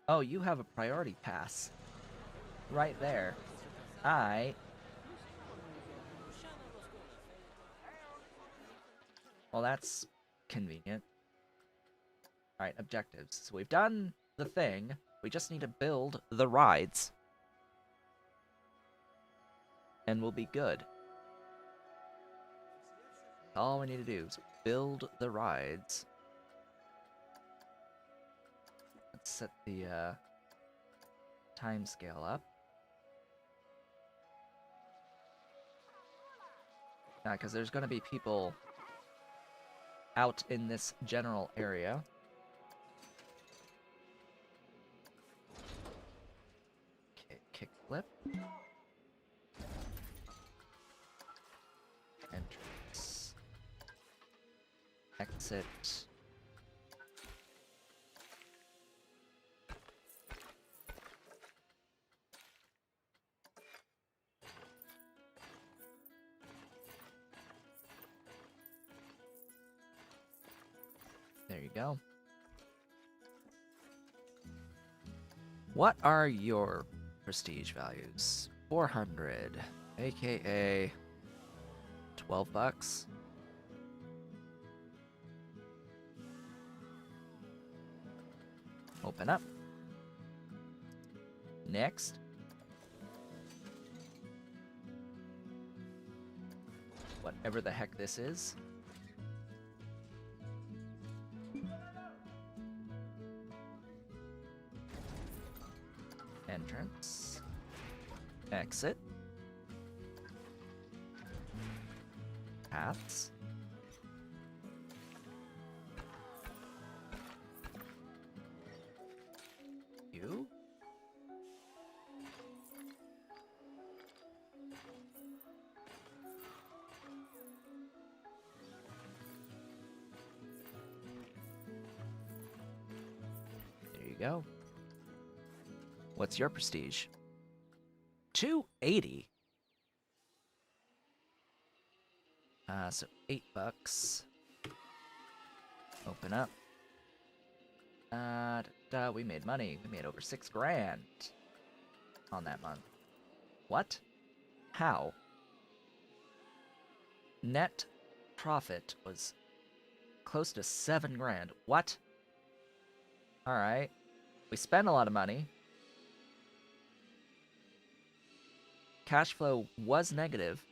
Oh, you have a priority pass. Right there. Well, that's convenient. Alright, objectives. So we've done the thing. We just need to build the rides. And we'll be good. All we need to do is build the rides. Let's set the time scale up. Yeah, because there's going to be people out in this general area. Okay, kickflip. Entrance. Exit. There you go. What are your prestige values? 400, aka 12 bucks. Open up. Next. Whatever the heck this is. Entrance. Exit. Paths. You. There you go. What's your prestige? 280. So 8 bucks. Open up. We made money. We made over 6 grand. on that month. What? How? Net profit was close to 7 grand. What? Alright. We spent a lot of money. Cash flow was negative.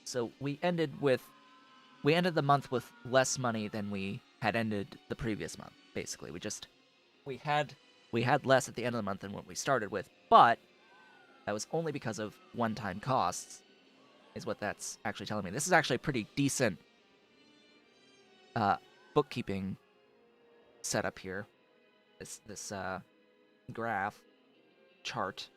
So we ended the month with less money than we had ended the previous month, basically. We had less at the end of the month than what we started with, but that was only because of one-time costs, is what that's actually telling me. This is actually a pretty decent bookkeeping setup here. This graph chart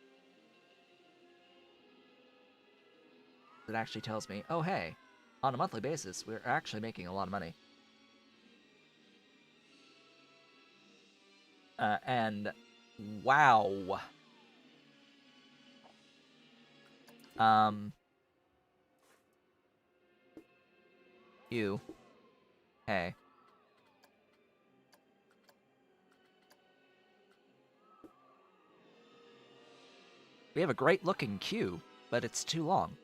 that actually tells me, oh hey, on a monthly basis, we're actually making a lot of money. And wow. You. Hey. We have a great looking queue, but it's too long.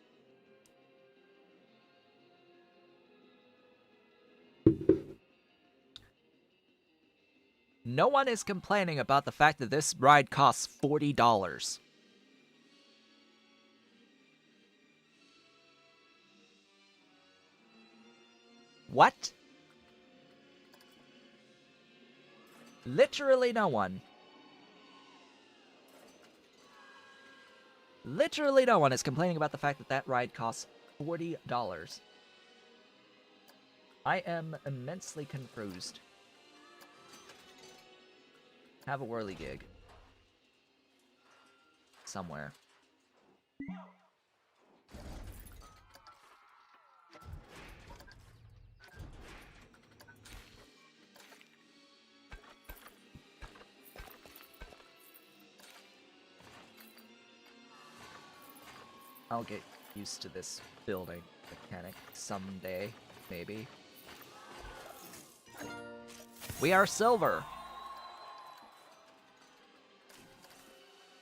No one is complaining about the fact that this ride costs $40. What? Literally no one. Literally no one is complaining about the fact that that ride costs $40. I am immensely confused. Have a whirligig. Somewhere. I'll get used to this building mechanic someday, maybe. We are silver!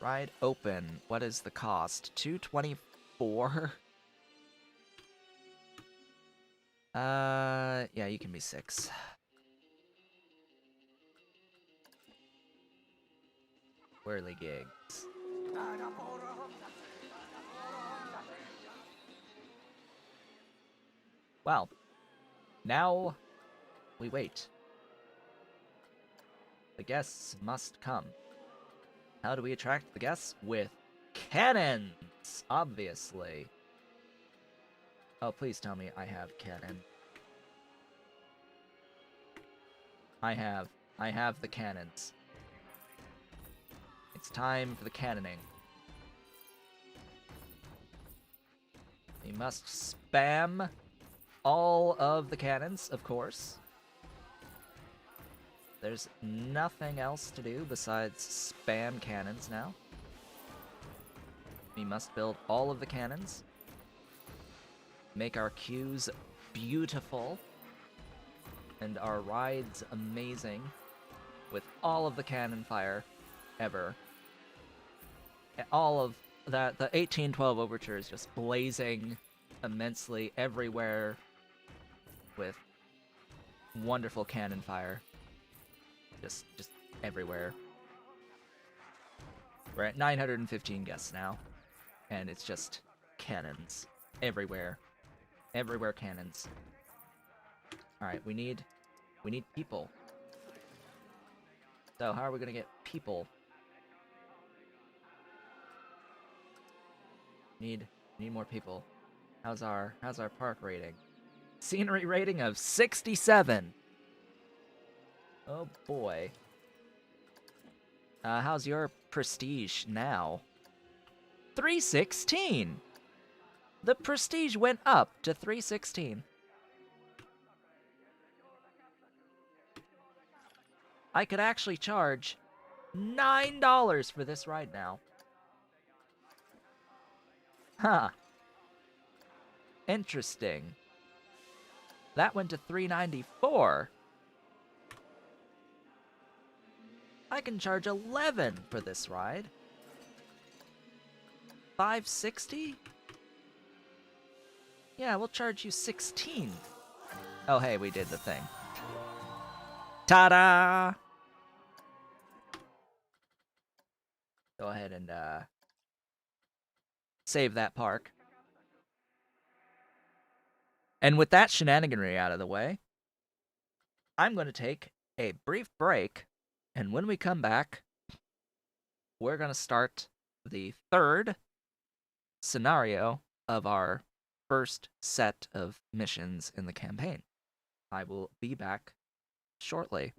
Ride open. What is the cost? $224? Yeah, you can be 6. Whirligigs. Well, now we wait. The guests must come. How do we attract the guests? With cannons, obviously. Oh, please tell me I have cannon. I have the cannons. It's time for the cannoning. We must spam all of the cannons, of course. There's nothing else to do besides spam cannons now. We must build all of the cannons. Make our queues beautiful. And our rides amazing. With all of the cannon fire ever. And all of that, the 1812 Overture is just blazing immensely everywhere with wonderful cannon fire. Just everywhere. We're at 915 guests now, and it's just cannons everywhere. Everywhere cannons. Alright, we need people. So how are we gonna get people? Need more people. How's our park rating? Scenery rating of 67. Oh boy. How's your prestige now? 316! The prestige went up to 316. I could actually charge $9 for this ride now. Huh. Interesting. That went to $394. I can charge $11 for this ride. $5.60? Yeah, we'll charge you 16. Oh, hey, we did the thing. Ta-da! Go ahead and save that park. And with that shenaniganry out of the way, I'm going to take a brief break, and when we come back, we're going to start the third scenario of our first set of missions in the campaign. I will be back shortly.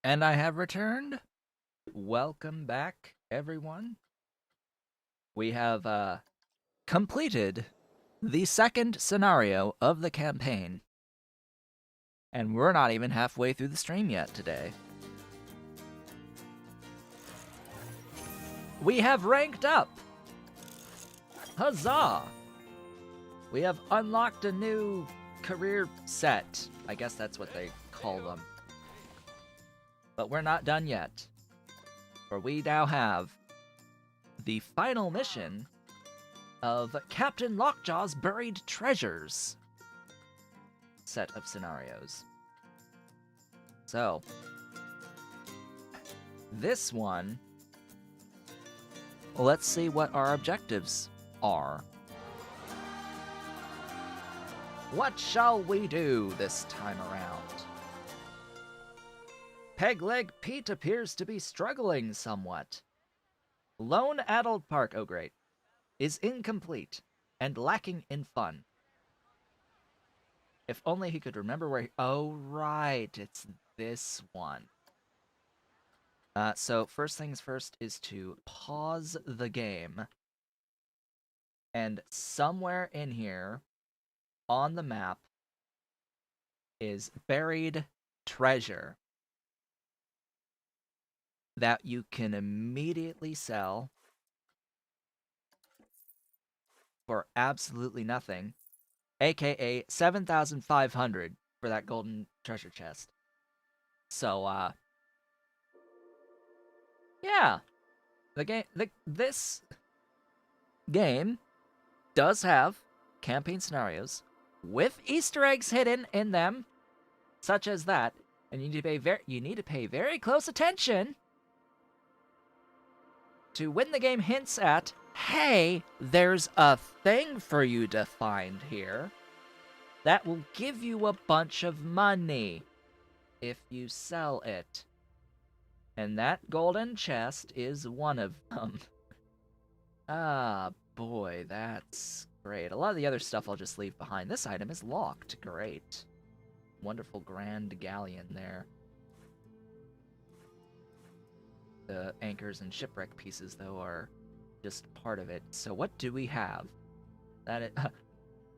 And I have returned. Welcome back, everyone. We have completed the second scenario of the campaign. And we're not even halfway through the stream yet today. We have ranked up! Huzzah! We have unlocked a new career set. I guess that's what they call them. But we're not done yet. For we now have the final mission of Captain Lockjaw's Buried Treasures set of scenarios. So, this one, let's see what our objectives are. What shall we do this time around? Pegleg Pete appears to be struggling somewhat. Lone Adult Park, oh great, is incomplete and lacking in fun. If only he could remember where he... Oh, right, it's this one. So first things first is to pause the game. And somewhere in here, on the map, is buried treasure that you can immediately sell for absolutely nothing, aka 7,500 for that golden treasure chest. So, yeah, this game does have campaign scenarios with Easter eggs hidden in them, such as that, and you need to pay very close attention to when the game hints at, hey, there's a thing for you to find here that will give you a bunch of money if you sell it. And that golden chest is one of them. Ah, boy, that's great. A lot of the other stuff I'll just leave behind. This item is locked. Great. Wonderful grand galleon there. The anchors and shipwreck pieces, though, are just part of it. So what do we have?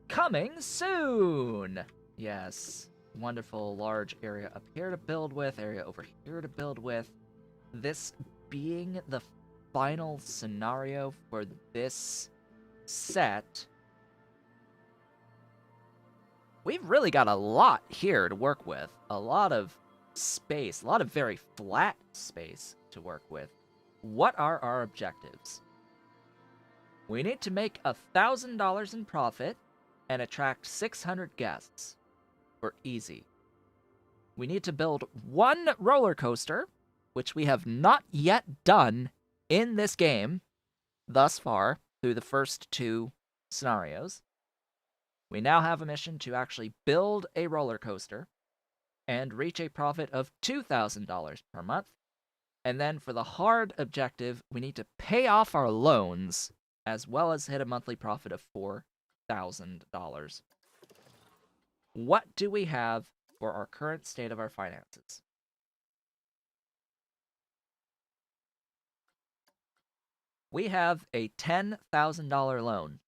Coming soon! Yes. Wonderful large area up here to build with, area over here to build with. This being the final scenario for this set, we've really got a lot here to work with. A lot of space, a lot of very flat space to work with. What are our objectives? We need to make $1,000 in profit and attract 600 guests. For easy. We need to build one roller coaster, which we have not yet done in this game thus far through the first two scenarios. We now have a mission to actually build a roller coaster and reach a profit of $2,000 per month. And then for the hard objective, we need to pay off our loans as well as hit a monthly profit of $4,000. What do we have for our current state of our finances? We have a $10,000 loan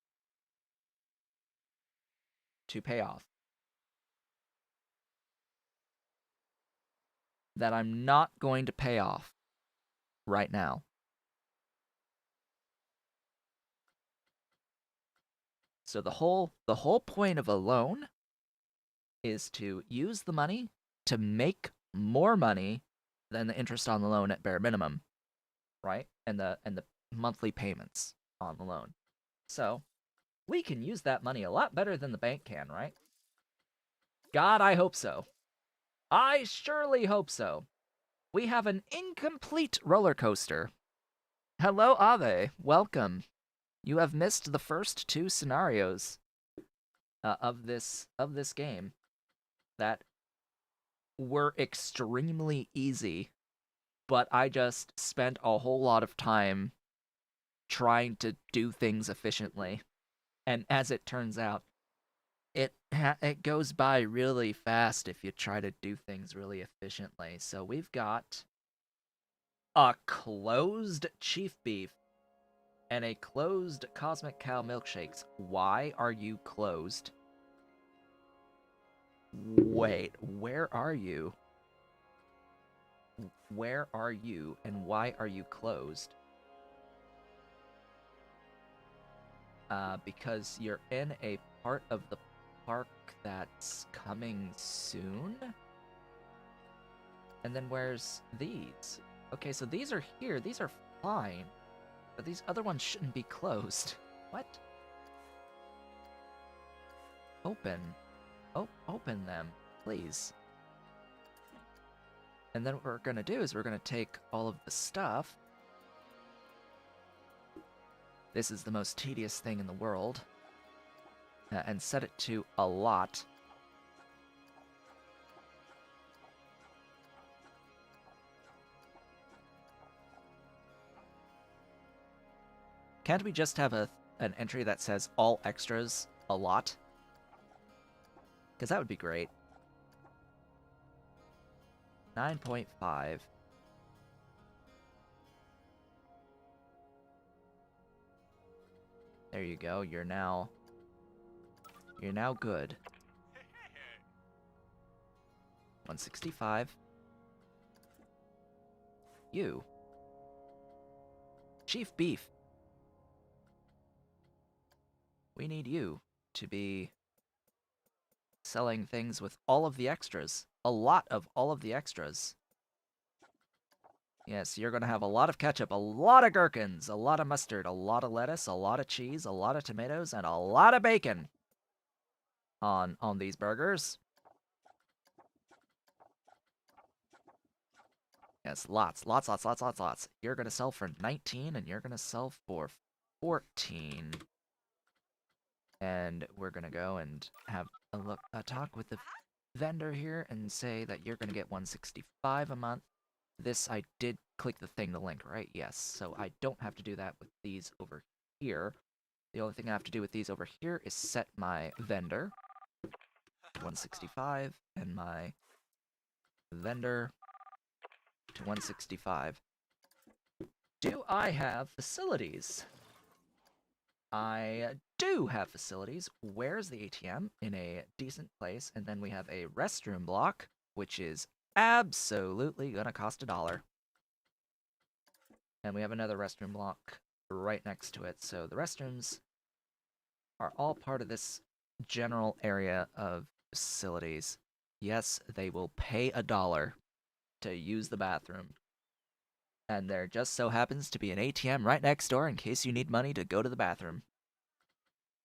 to pay off that I'm not going to pay off right now. So the whole point of a loan is to use the money to make more money than the interest on the loan at bare minimum, right? And the monthly payments on the loan. So we can use that money a lot better than the bank can, right? God, I hope so. I surely hope so. We have an incomplete roller coaster. Hello, Ave. Welcome. You have missed the first two scenarios of this game that were extremely easy, but I just spent a whole lot of time trying to do things efficiently. And as it turns out, it goes by really fast if you try to do things really efficiently. So we've got A closed Chief Beef and a closed Cosmic Cow Milkshakes. Why are you closed? Wait, where are you? Where are you, and why are you closed? Because you're in a part of the park that's coming soon? And then where's these? Okay, so these are here. These are fine. But these other ones shouldn't be closed. What? Open. Oh, open them, please. And then what we're gonna do is we're gonna take all of the stuff. This is the most tedious thing in the world. And set it to a lot. Can't we just have an entry that says all extras a lot? Because that would be great. 9.5. There you go. You're now good. 165. You. Chief Beef. We need you to be selling things with all of the extras. A lot of all of the extras. Yes, you're going to have a lot of ketchup, a lot of gherkins, a lot of mustard, a lot of lettuce, a lot of cheese, a lot of tomatoes, and a lot of bacon on these burgers. Yes, lots. You're going to sell for 19, and you're going to sell for 14. And we're going to go and have a talk with the vendor here and say that you're going to get 165 a month. This, I did click the thing to link, right? Yes, so I don't have to do that with these over here. The only thing I have to do with these over here is set my vendor to 165 and my vendor to 165. Do I have facilities? I do have facilities. Where's the ATM? In a decent place. And then we have a restroom block, which is absolutely gonna cost $1. And we have another restroom block right next to it. So the restrooms are all part of this general area of facilities. Yes, they will pay $1 to use the bathroom. And there just so happens to be an ATM right next door in case you need money to go to the bathroom.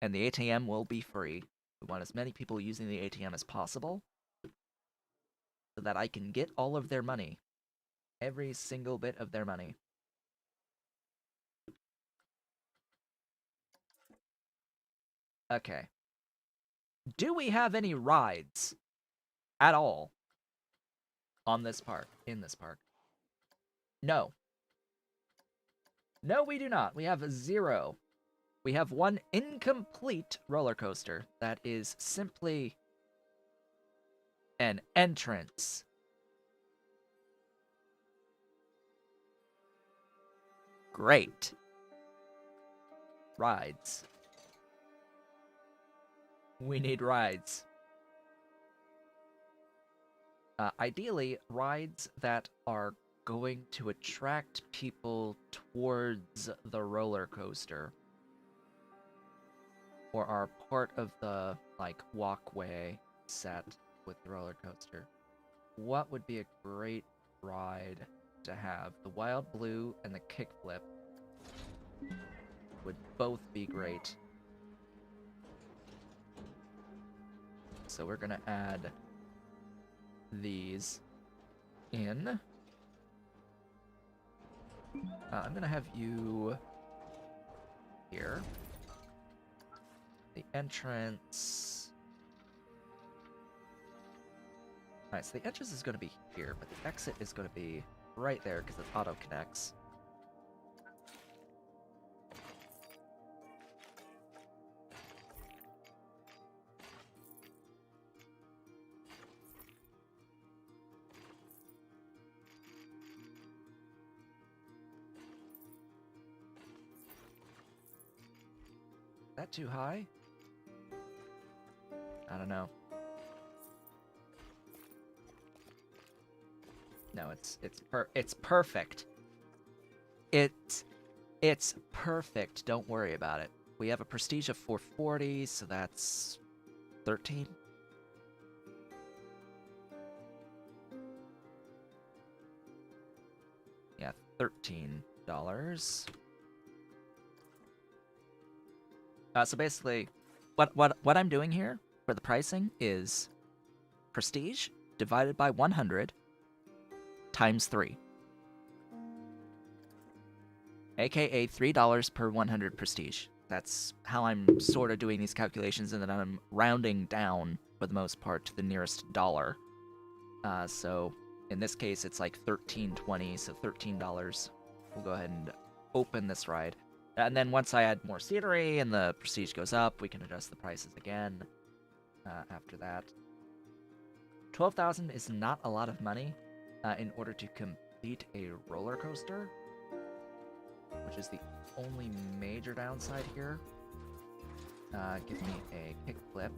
And the ATM will be free. We want as many people using the ATM as possible so that I can get all of their money. Every single bit of their money. Okay. Do we have any rides at all on this park, in this park? No. No, we do not. We have 0. We have one incomplete roller coaster that is simply an entrance. Great. Rides. We need rides. Ideally, rides that are going to attract people towards the roller coaster. Or are part of the, like, walkway set with the roller coaster. What would be a great ride to have? The Wild Blue and the Kickflip would both be great. So we're gonna add these in. I'm gonna have you here. The entrance. Alright, so the entrance is gonna be here, but the exit is gonna be right there because it auto connects. that too high? I don't know. No, it's perfect. It's perfect. Don't worry about it. We have a prestige of 440, so that's 13. Yeah, $13. So basically, what I'm doing here for the pricing is prestige divided by 100 times 3, aka $3 per 100 prestige. That's how I'm sort of doing these calculations, and then I'm rounding down for the most part to the nearest dollar. So in this case, it's like $13.20, so $13. We'll go ahead and open this ride. And then once I add more scenery and the prestige goes up, we can adjust the prices again after that. 12,000 is not a lot of money in order to complete a roller coaster, which is the only major downside here. Give me a kickflip.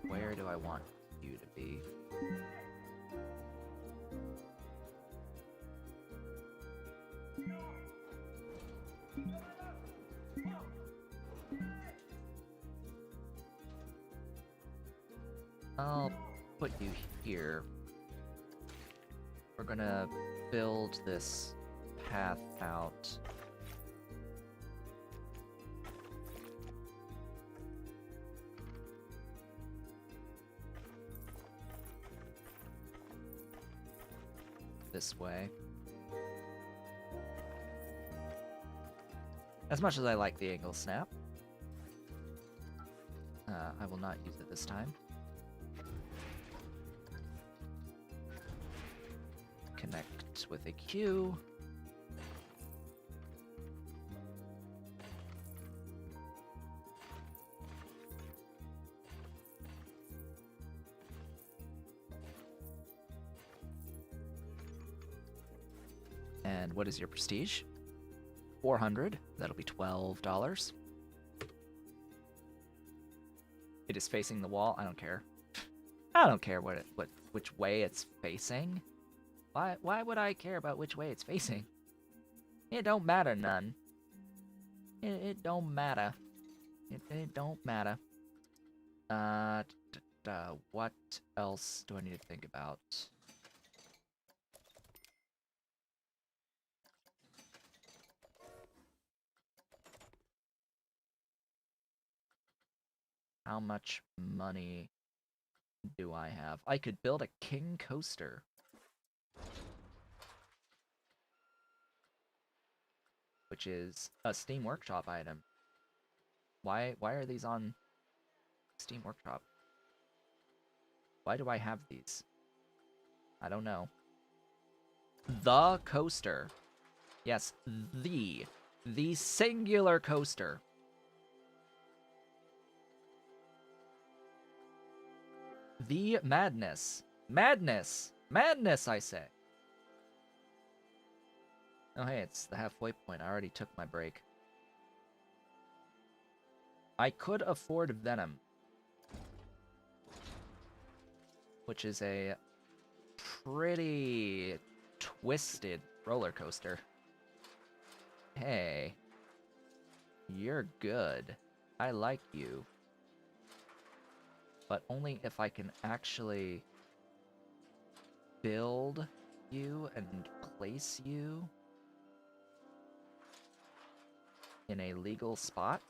Where do I want you to be? I'll put you here. We're gonna build this path out. This way. As much as I like the angle snap, I will not use it this time. Connect with a queue. And what is your prestige? 400. That'll be $12. It is facing the wall. I don't care. I don't care which way it's facing. Why would I care about which way it's facing? It don't matter none. It don't matter. It don't matter. What else do I need to think about? How much money do I have? I could build a king coaster. Which is a Steam Workshop item. Why are these on Steam Workshop? Why do I have these? I don't know. The coaster. Yes, the singular coaster. The madness. Madness! Madness, I say! Oh hey, it's the halfway point. I already took my break. I could afford Venom. Which is a pretty twisted roller coaster. Hey. You're good. I like you. But only if I can actually build you and place you in a legal spot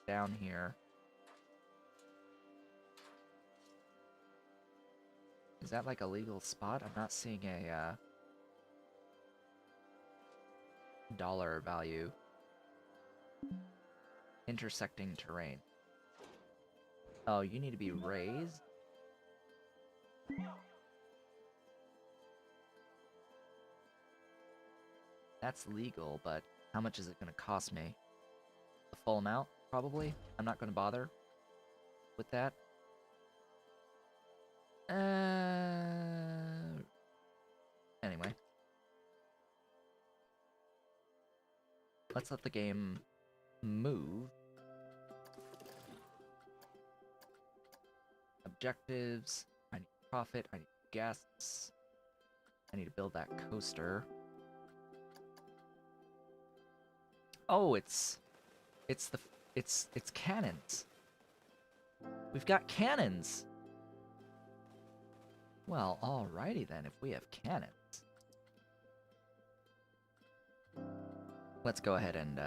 down here. Is that like a legal spot? I'm not seeing a dollar value. Intersecting terrain. Oh, you need to be raised? That's legal, but how much is it going to cost me? The full amount, probably? I'm not going to bother with that. Anyway. Let's let the game move. Objectives. I need profit. I need guests. I need to build that coaster. Oh, it's cannons. We've got cannons. Well, alrighty then, if we have cannons. Let's go ahead and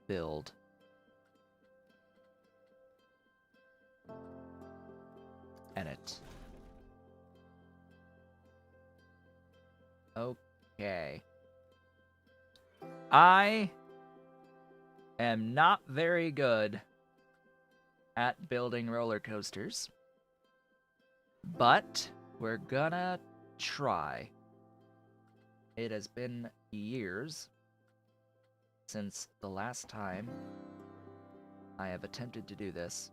build. Edit. Okay. I am not very good at building roller coasters, but we're gonna try. It has been years since the last time I have attempted to do this.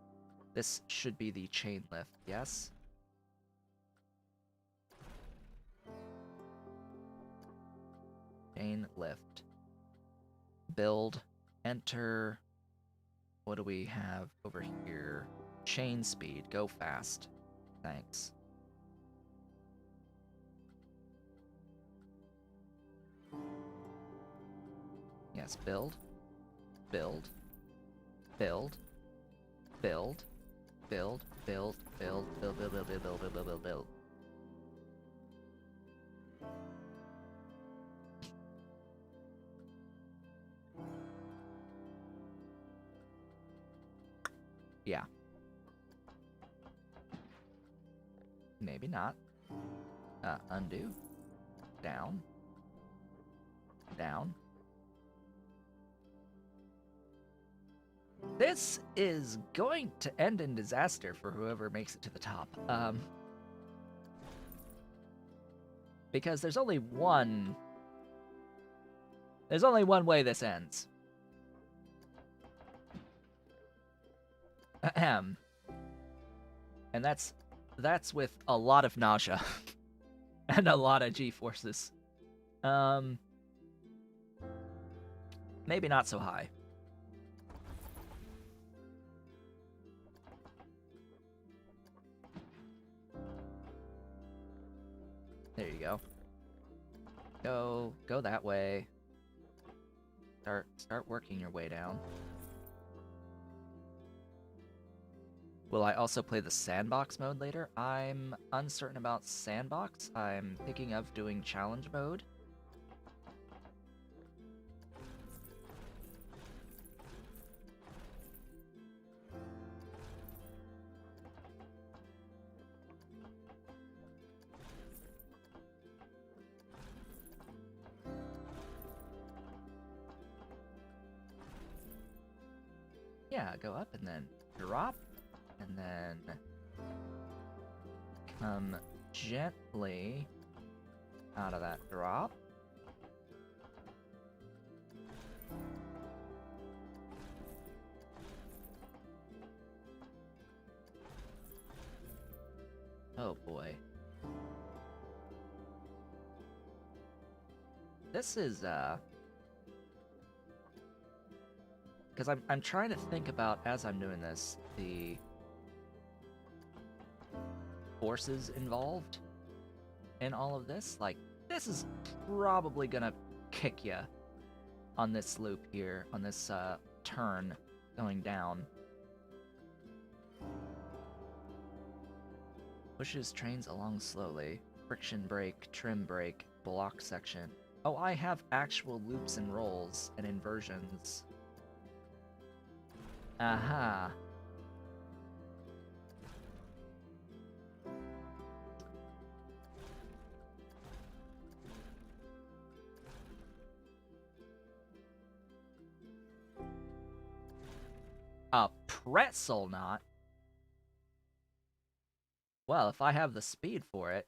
This should be the chain lift, yes? Chain lift. Build, enter. What do we have over here? Chain speed, go fast. Thanks. Yes, build, build, build, build, build, build, build, build, build, build, build, build, build, build, build, build. Yeah. Maybe not. Undo. Down. Down. This is going to end in disaster for whoever makes it to the top. Because there's only one way this ends. Ahem. And that's with a lot of nausea and a lot of G-forces. Maybe not so high. There you go. Go that way. Start working your way down. Will I also play the sandbox mode later? I'm uncertain about sandbox. I'm thinking of doing challenge mode. Yeah, go up and then drop. And then come gently out of that drop. Oh boy. This is because I'm trying to think about, as I'm doing this, the forces involved in all of this. Like, this is probably gonna kick you on this loop here, on this turn going down. Pushes trains along slowly. Friction brake, trim brake, block section. Oh, I have actual loops and rolls and inversions. Aha. A pretzel knot? Well, if I have the speed for it.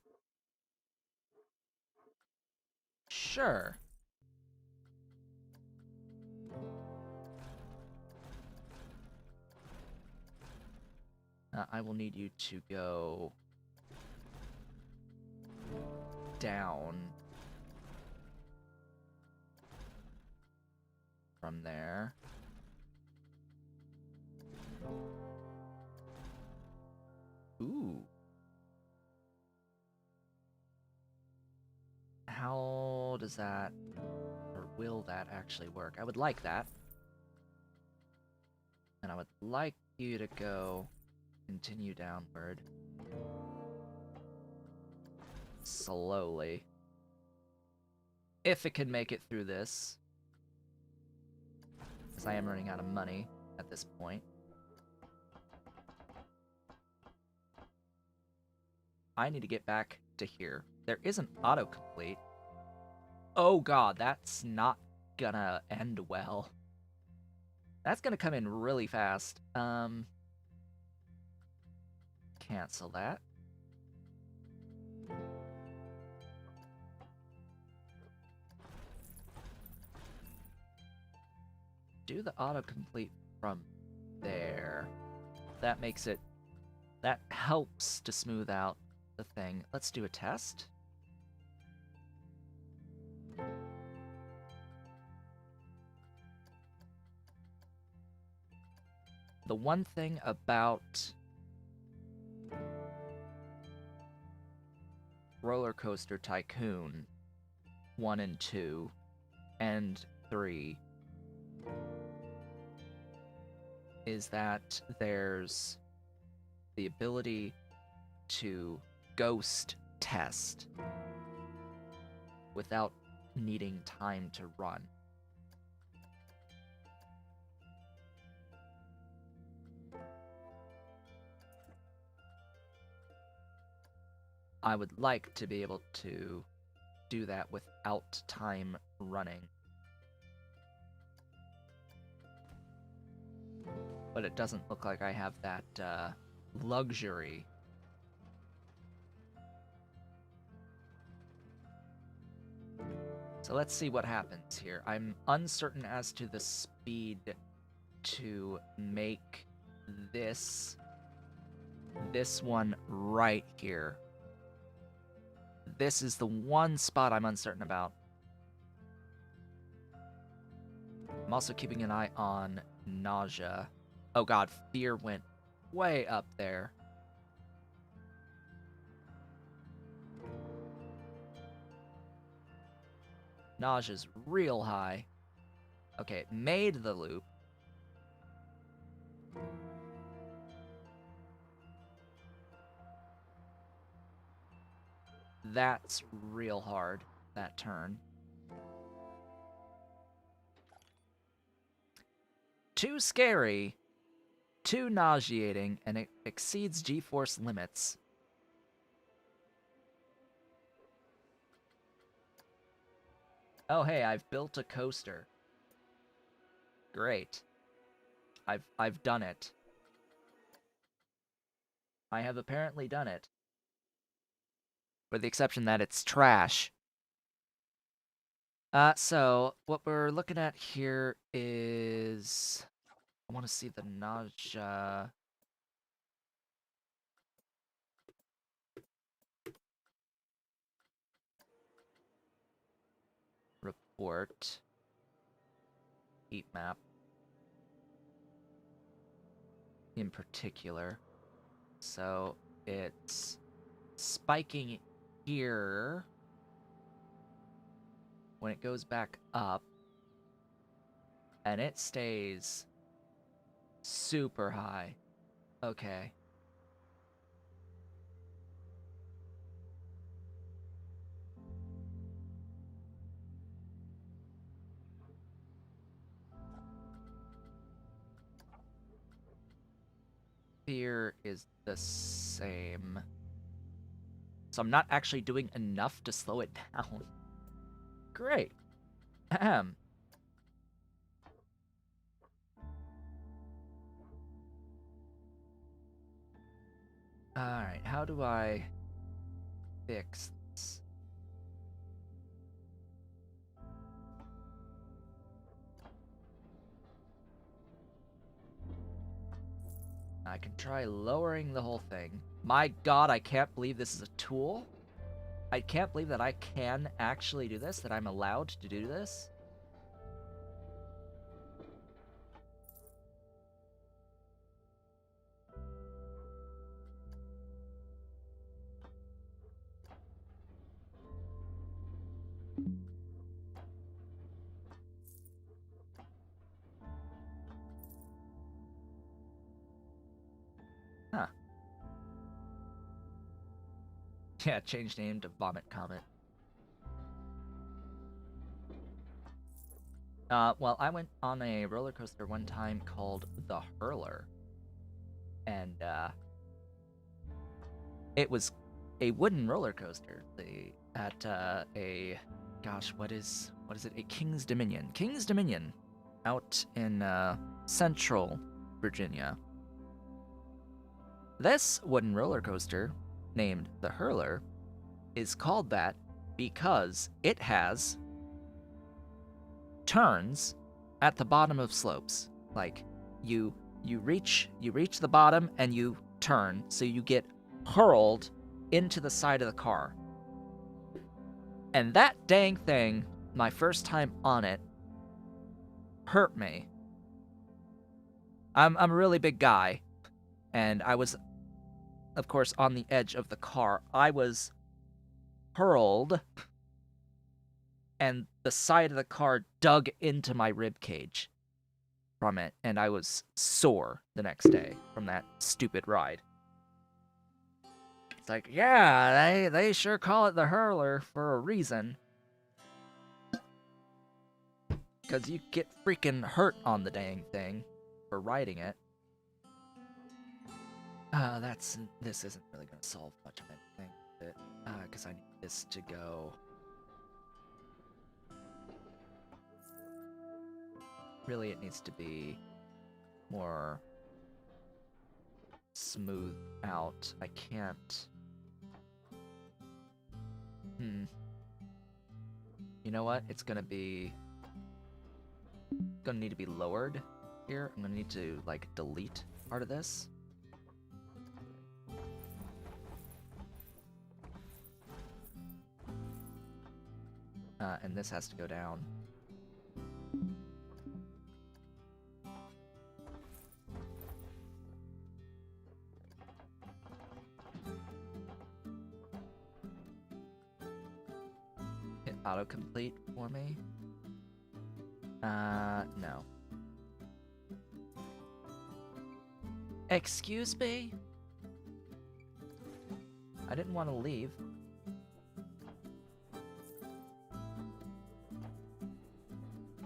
Sure. I will need you to go down from there. Ooh. How does that, or will that actually work? I would like that. And I would like you to go continue downward. Slowly. If it can make it through this. Because I am running out of money at this point. I need to get back to here. There is an autocomplete. Oh god, that's not gonna end well. That's gonna come in really fast. Cancel that. Do the autocomplete from there. That makes it... That helps to smooth out the thing. Let's do a test. The one thing about Roller Coaster Tycoon 1 and 2 and 3 is that there's the ability to ghost test without needing time to run. I would like to be able to do that without time running. But it doesn't look like I have that luxury. So let's see what happens here. I'm uncertain as to the speed to make this one right here. This is the one spot I'm uncertain about. I'm also keeping an eye on nausea. Oh god, fear went way up there. Nausea's real high. Okay, it made the loop. That's real hard, that turn. Too scary, too nauseating, and it exceeds G-force limits. Oh hey, I've built a coaster. Great. I've done it. I have apparently done it. With the exception that it's trash. So, what we're looking at here is... I want to see the nausea... report. Heat map. In particular. So, it's spiking here when it goes back up, and it stays super high. Okay. Fear is the same. So I'm not actually doing enough to slow it down. Great. Ahem. Alright, how do I fix this? I can try lowering the whole thing. My god, I can't believe this is a tool. I can't believe that I can actually do this, that I'm allowed to do this. Huh. Yeah, change name to Vomit Comet. Well, I went on a roller coaster one time called the Hurler, and it was a wooden roller coaster. At gosh, what is it? A King's Dominion, out in Central Virginia. This wooden roller coaster, named the Hurler, is called that because it has turns at the bottom of slopes. Like you reach the bottom and you turn, so you get hurled into the side of the car. And that dang thing, my first time on it, hurt me. I'm a really big guy, and I was, of course, on the edge of the car. I was hurled, and the side of the car dug into my rib cage from it, and I was sore the next day from that stupid ride. It's like, yeah, they sure call it the Hurler for a reason. Because you get freaking hurt on the dang thing for riding it. This isn't really going to solve much of anything, because I need this to go. Really, it needs to be more smooth out. I can't. You know what? It's gonna need to be lowered here. I'm gonna need to like delete part of this. And this has to go down. Hit autocomplete for me. No. Excuse me? I didn't want to leave.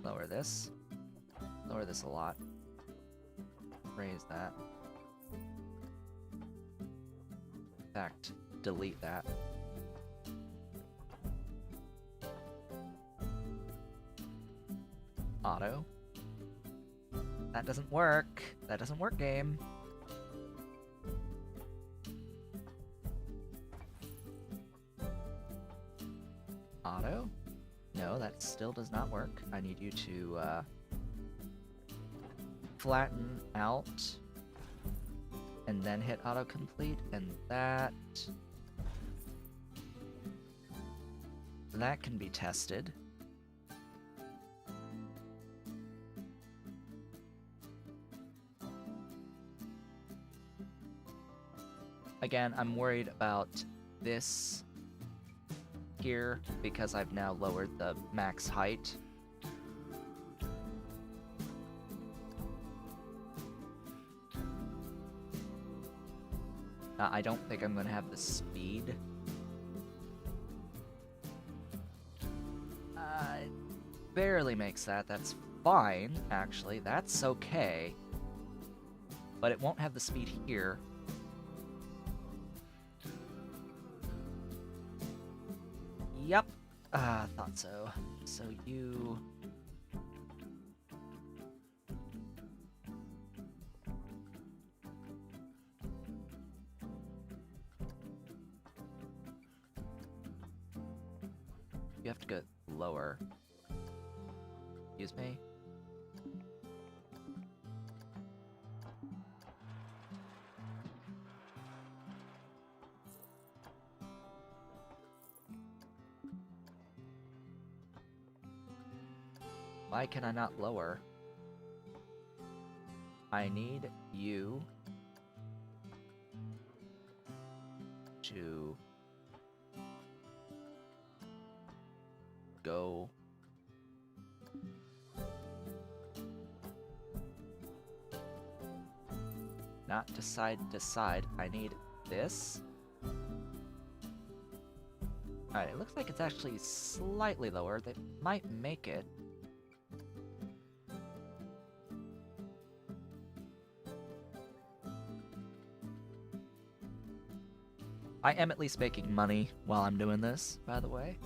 Lower this. Lower this a lot. Raise that. In fact, delete that. Auto. That doesn't work. That doesn't work, game. Auto? No, that still does not work. I need you to flatten out and then hit autocomplete, and that can be tested. Again, I'm worried about this here because I've now lowered the max height. I don't think I'm going to have the speed. It barely makes that. That's fine, actually. That's okay. But it won't have the speed here. Yep. Thought so. So you... You have to go lower. Excuse me? Why can I not lower? I need you to go not decide. I need this. Alright, it looks like it's actually slightly lower. They might make it. I am at least making money while I'm doing this, by the way.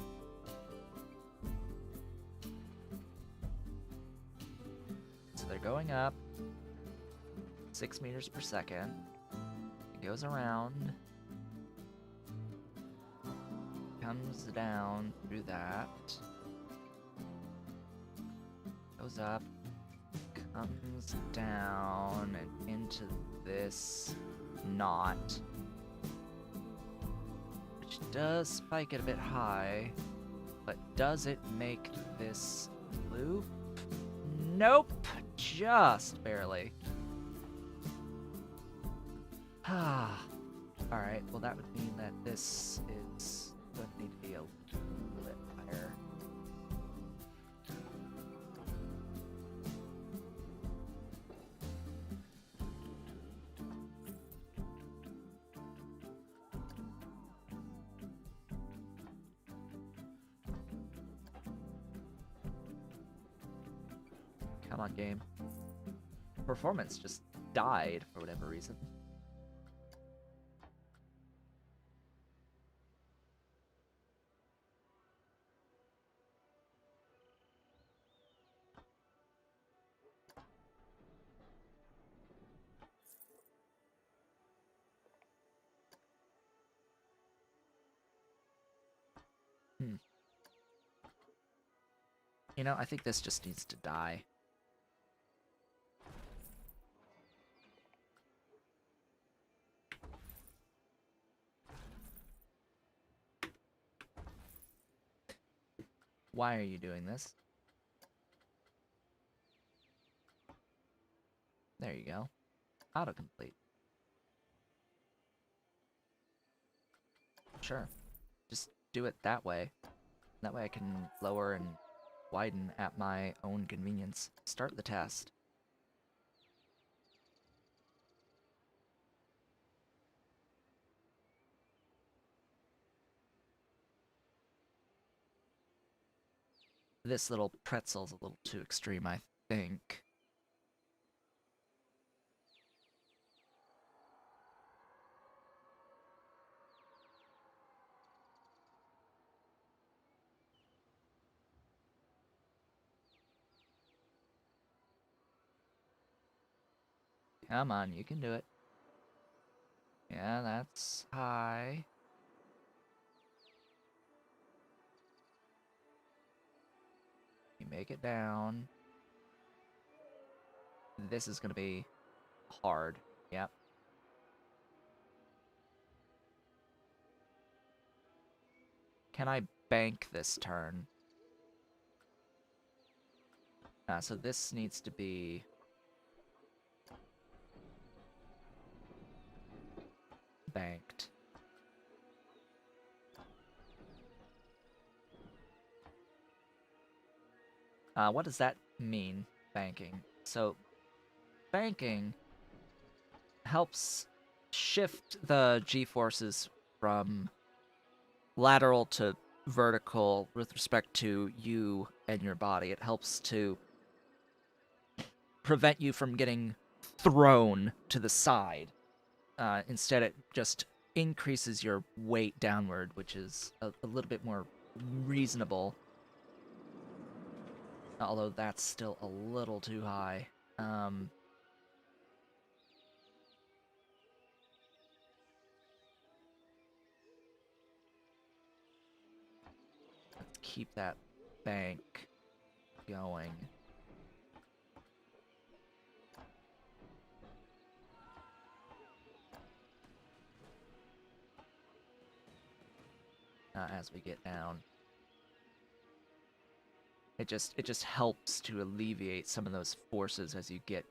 So they're going up 6 meters per second. It goes around, comes down through that, goes up, comes down and into this knot, which does spike it a bit high, but does it make this loop? Nope, just barely. Ah, alright, well that would mean that this is going to need to be a little bit higher. Come on, game. Performance just died for whatever reason. You know, I think this just needs to die. Why are you doing this? There you go. Autocomplete. Sure. Just do it that way. That way I can lower and widen at my own convenience. Start the test. This little pretzel's a little too extreme, I think. Come on, you can do it. Yeah, that's high. You make it down. This is gonna be hard. Yep. Can I bank this turn? So this needs to be... banked. What does that mean, banking? So, banking helps shift the g-forces from lateral to vertical with respect to you and your body. It helps to prevent you from getting thrown to the side. Instead, it just increases your weight downward, which is a little bit more reasonable. Although that's still a little too high. Let's keep that bank going. As we get down. It just helps to alleviate some of those forces as you get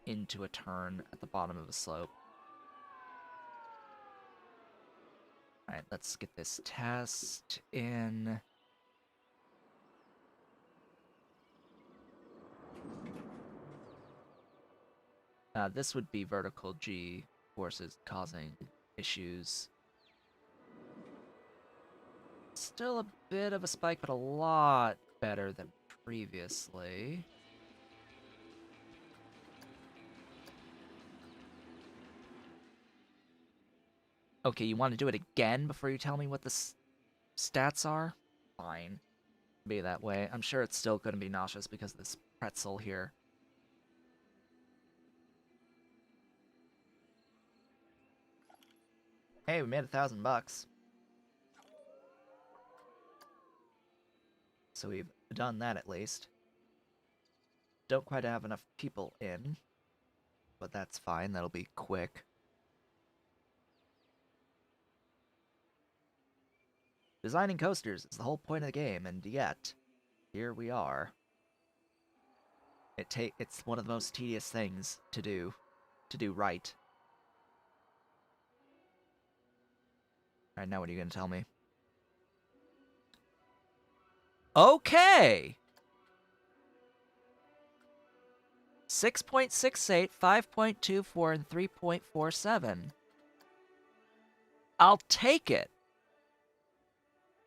into a turn at the bottom of a slope. Alright, let's get this test in. This would be vertical G forces causing issues. Still a bit of a spike, but a lot better than previously. Okay, you want to do it again before you tell me what the stats are? Fine. Be that way. I'm sure it's still going to be nauseous because of this pretzel here. Hey, we made $1,000. So we've done that at least. Don't quite have enough people in, but that's fine. That'll be quick. Designing coasters is the whole point of the game, and yet, here we are. It's one of the most tedious things to do right. Alright, now what are you gonna tell me? Okay! 6.68, 5.24, and 3.47. I'll take it.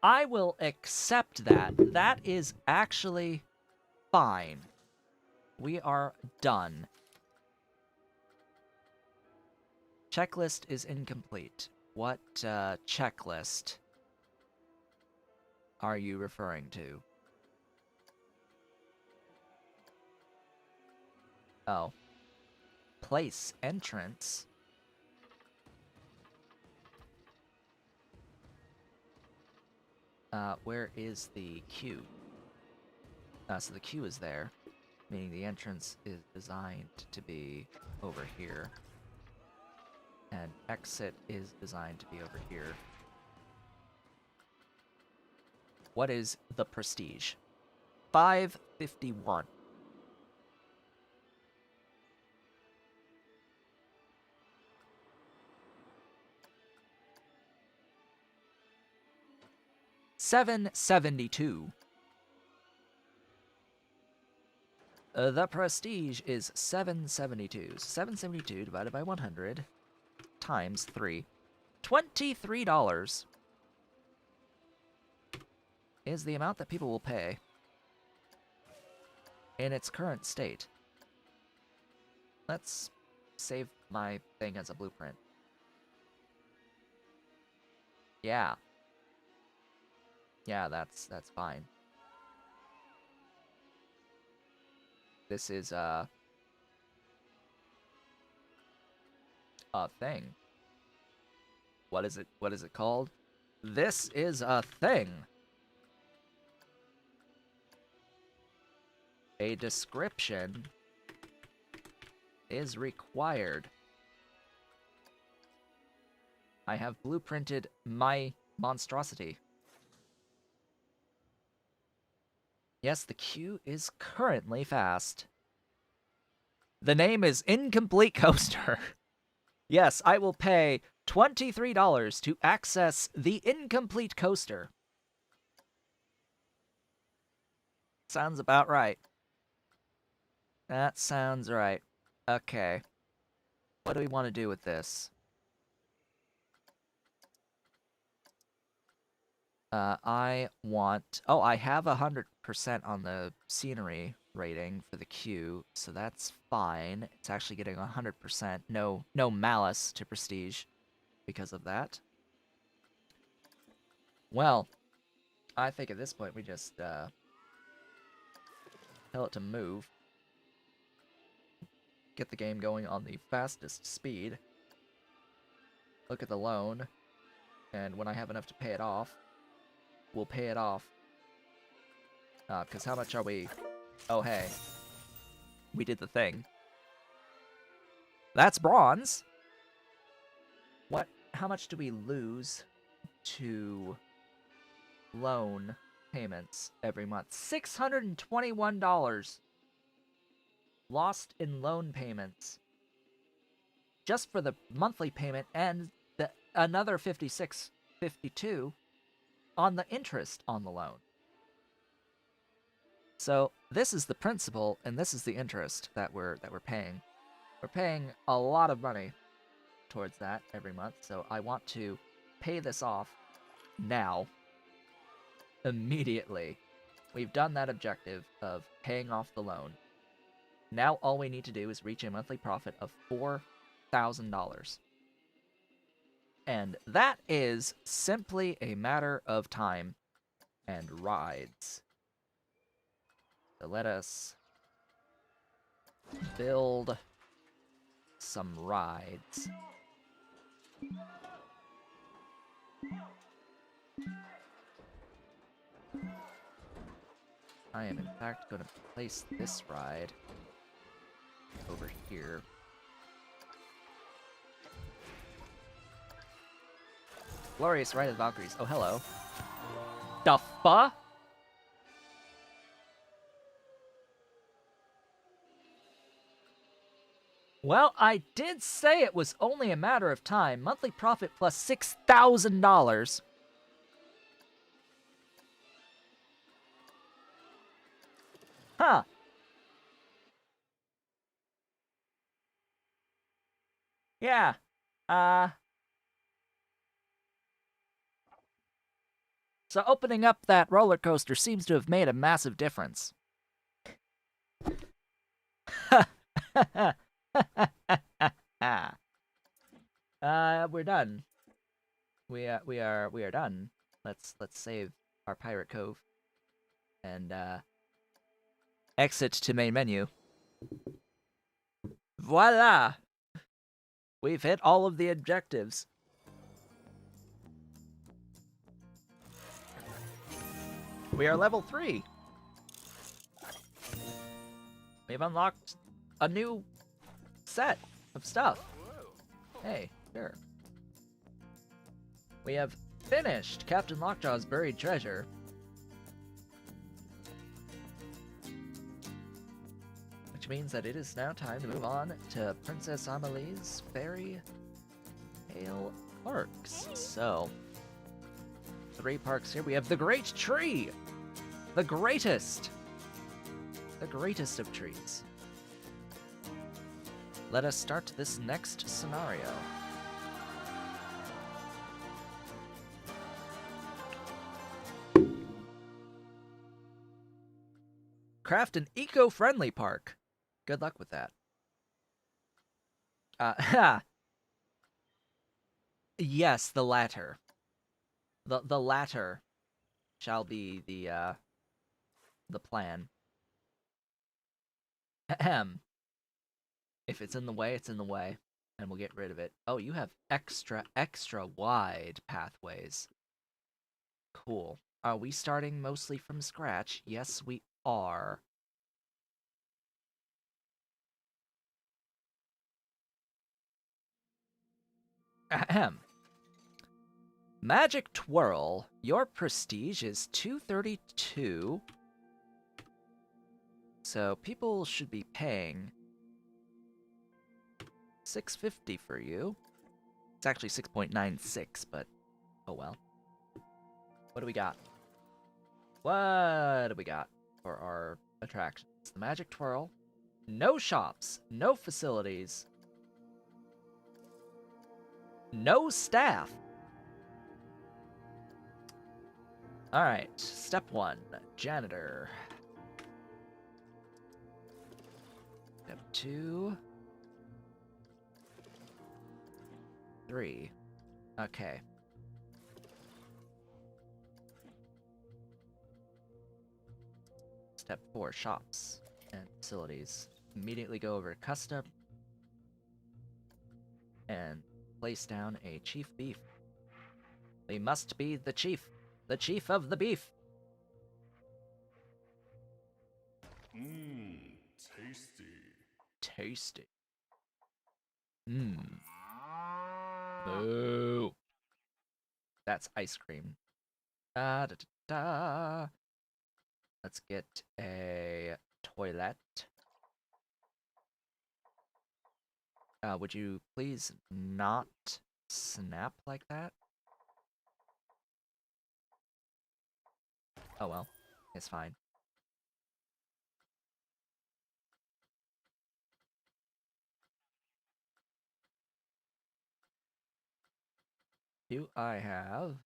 I will accept that. That is actually fine. We are done. Checklist is incomplete. What checklist are you referring to? Oh. Place entrance. Where is the queue? So the queue is there, meaning the entrance is designed to be over here. And exit is designed to be over here. What is the prestige? 551. $772. The prestige is 772. 772 divided by 100 times 3. $23 is the amount that people will pay in its current state. Let's save my thing as a blueprint. Yeah. Yeah, that's fine. This is a thing. What is it? What is it called? This is a thing. A description is required. I have blueprinted my monstrosity. Yes, the queue is currently fast. The name is Incomplete Coaster. Yes, I will pay $23 to access the Incomplete Coaster. Sounds about right. That sounds right. Okay. What do we want to do with this? I want... Oh, I have 100% on the scenery rating for the queue, so that's fine. It's actually getting 100%. No malice to prestige because of that. Well, I think at this point we just tell it to move. Get the game going on the fastest speed. Look at the loan. And when I have enough to pay it off, we'll pay it off. Because how much are we? Oh, hey. We did the thing. That's bronze! What? How much do we lose to loan payments every month. $621 lost in loan payments just for the monthly payment, and another $56.52 on the interest on the loan. So this is the principal, and this is the interest that we're paying. We're paying a lot of money towards that every month, so I want to pay this off now, immediately. We've done that objective of paying off the loan. Now all we need to do is reach a monthly profit of $4,000. And that is simply a matter of time and rides. So let us build some rides. I am in fact going to place this ride over here. Glorious Ride of the Valkyries. Oh, hello. The fuck? Well, I did say it was only a matter of time. Monthly profit plus $6,000. Huh. Yeah. So opening up that roller coaster seems to have made a massive difference. We're done. We are done. Let's save our pirate cove and exit to main menu. Voila! We've hit all of the objectives. We are level 3. We've unlocked a new set of stuff. Hey, sure. We have finished Captain Lockjaw's buried treasure. Which means that it is now time to move on to Princess Amelie's fairy tale parks. So, 3 parks here. We have the Great Tree! The greatest! The greatest of trees. Let us start this next scenario. Craft an eco-friendly park. Good luck with that. Yes, the latter. The latter shall be the plan. Ahem. If it's in the way, it's in the way, and we'll get rid of it. Oh, you have extra wide pathways. Cool. Are we starting mostly from scratch? Yes, we are. Ahem. Magic Twirl. Your prestige is 232. So people should be paying $6.50 for you. It's actually 6.96, but oh well. What do we got? What do we got for our attractions? The Magic Twirl. No shops, no facilities, no staff. Alright, step 1, janitor. Step 2. 3. Okay. Step 4, shops and facilities. Immediately go over to custom and place down a chief beef. We must be the chief of the beef. Mmm, tasty. Tasty. Mmm. Boo. That's ice cream. Da da da da. Let's get a toilet. Would you please not snap like that? Oh well, it's fine. Do I have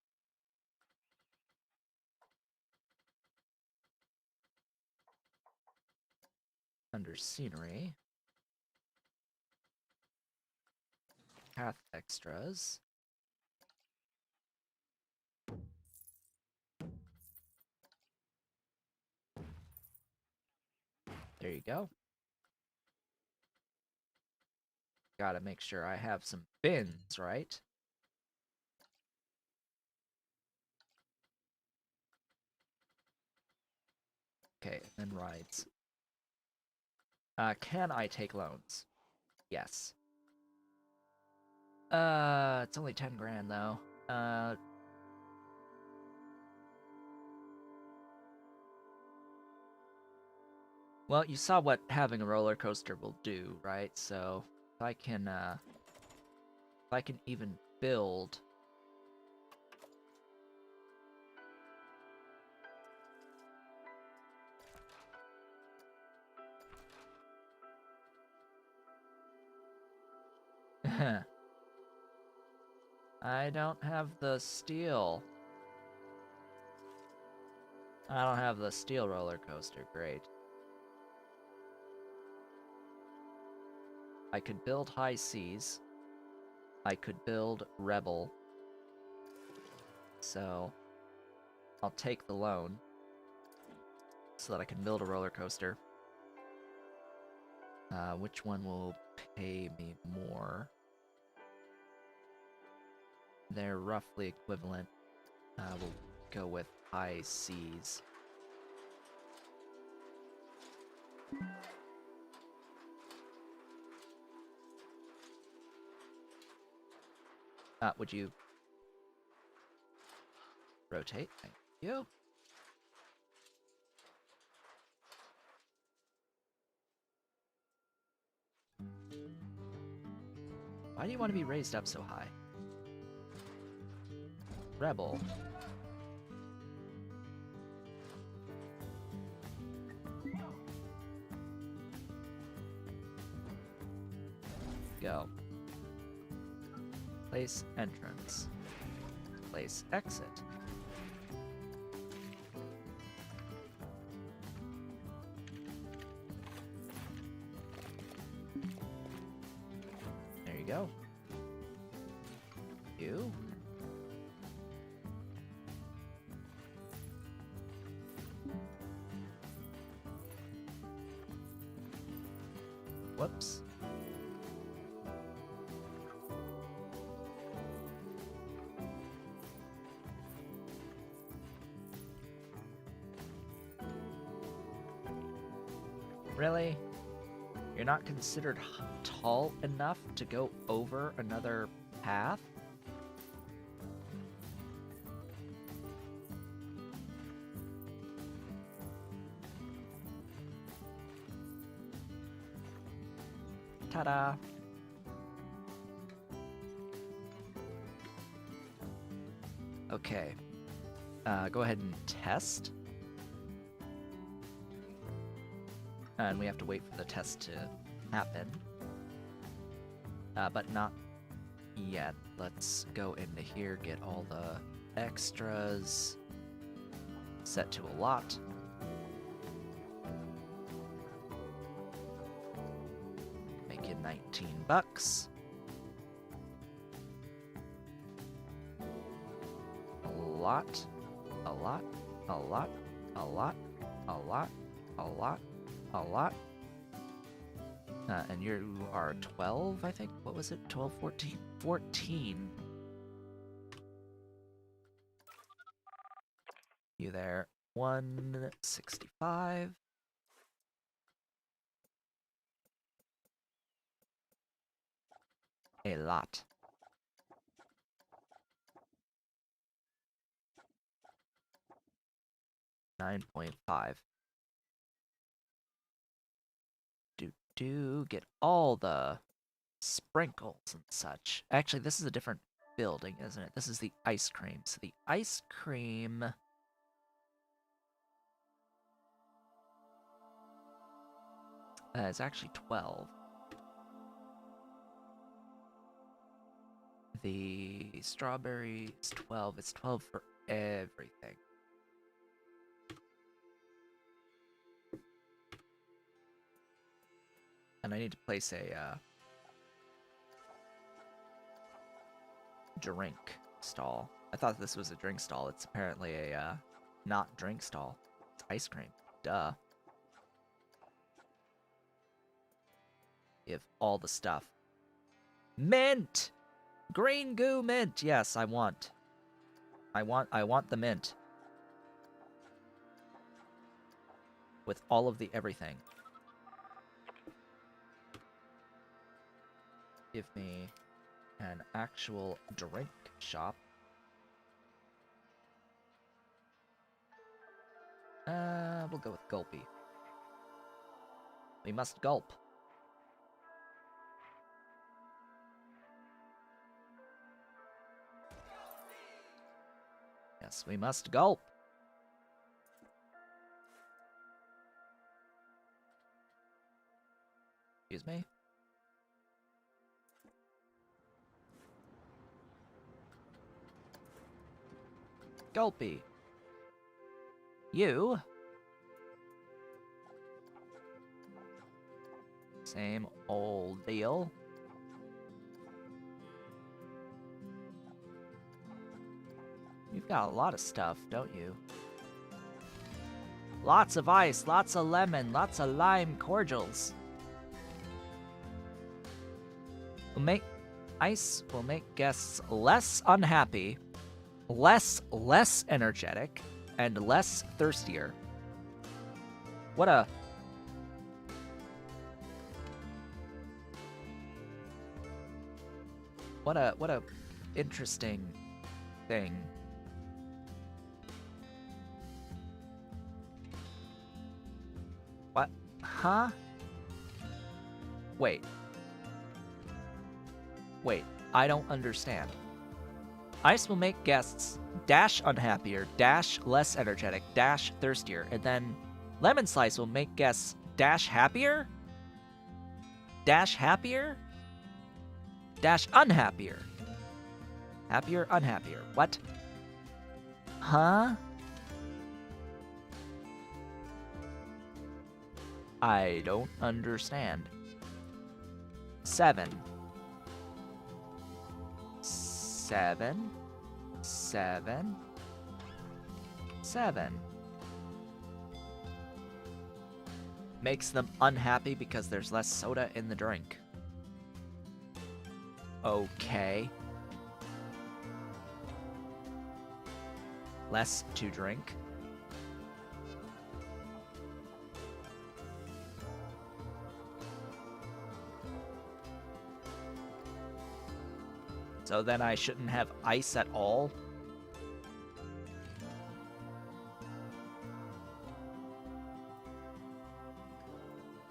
under scenery path extras? There you go. Gotta make sure I have some bins, right? Okay, and then rides. Can I take loans? Yes. It's only 10 grand though. Well, you saw what having a roller coaster will do, right? So if I can even build I don't have the steel. I don't have the steel roller coaster, great. I could build High Seas. I could build Rebel. So I'll take the loan so that I can build a roller coaster. Which one will pay me more? They're roughly equivalent. We'll go with High Seas. Would you rotate? Thank you. Why do you want to be raised up so high? Rebel. Go. Place entrance. Place exit. There you go. You. Whoops. Really? You're not considered tall enough to go over another path? Ta-da! Okay. Go ahead and test. And we have to wait for the test to happen. But not yet. Let's go into here, get all the extras. Set to a lot. Make it 19 bucks. A lot, a lot, a lot, a lot, a lot, a lot, a lot. And you are 12, I think? What was it? 12, 14? 14. You there. 165. A lot. $9.5. to get all the sprinkles and such. Actually, this is a different building, isn't it? This is the ice cream. So the ice cream... it's actually 12. The strawberry is 12. It's 12 for everything. And I need to place a drink stall. I thought this was a drink stall. It's apparently a not drink stall. It's ice cream. Duh. Give all the stuff. Mint! Green goo mint! Yes, I want the mint. With all of the everything. Give me an actual drink shop. We'll go with gulpy. We must gulp. Yes, we must gulp. Excuse me? Gulpy. You? Same old deal. You've got a lot of stuff, don't you? Lots of ice, lots of lemon, lots of lime cordials. Ice will make guests less unhappy, less energetic, and less thirstier. What a interesting thing. What? Huh? Wait, I don't understand. Ice will make guests dash unhappier, dash less energetic, dash thirstier, and then lemon slice will make guests dash happier? Dash happier? Dash unhappier. Happier, unhappier. What? Huh? I don't understand. 7. 7. 7. 7. Makes them unhappy because there's less soda in the drink. Okay. Less to drink. So then I shouldn't have ice at all?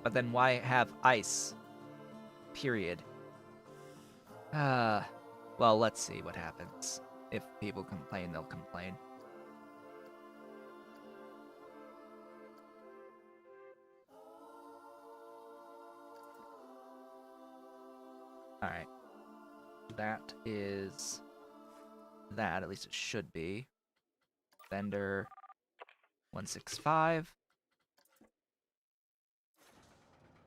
But then why have ice? Period. Well, let's see what happens. If people complain, they'll complain. Alright. That is that, at least it should be. Vendor 165.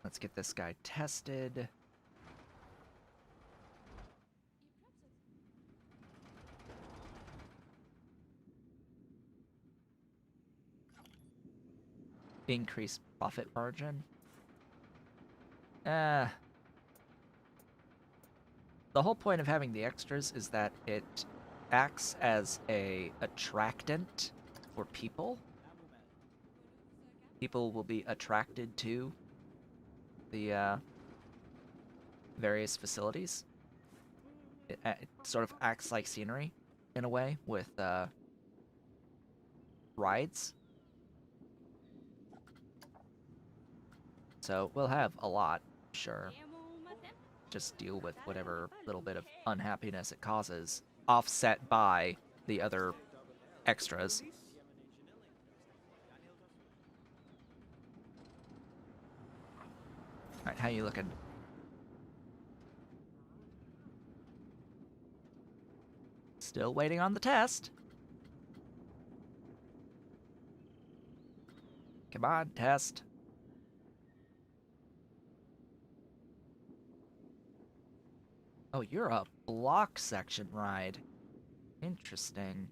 Let's get this guy tested. Increased profit margin. The whole point of having the extras is that it acts as a attractant for people. People will be attracted to the various facilities. It sort of acts like scenery in a way with rides. So we'll have a lot Sure. Just deal with whatever little bit of unhappiness it causes, offset by the other extras. Alright, how you looking? Still waiting on the test. Come on, test. Oh, you're a block section ride. Interesting.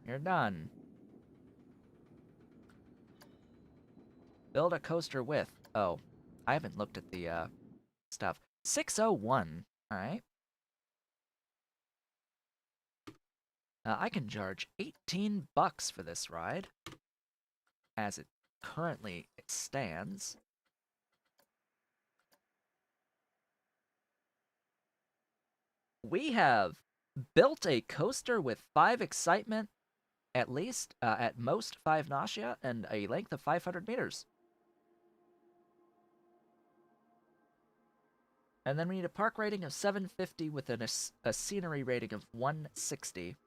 You're done. Build a coaster with. Oh, I haven't looked at the stuff. 601. Alright. I can charge $18 for this ride, as it currently stands. We have built a coaster with 5 excitement, at least, at most 5 nausea, and a length of 500 meters. And then we need a park rating of 750 with a scenery rating of 160.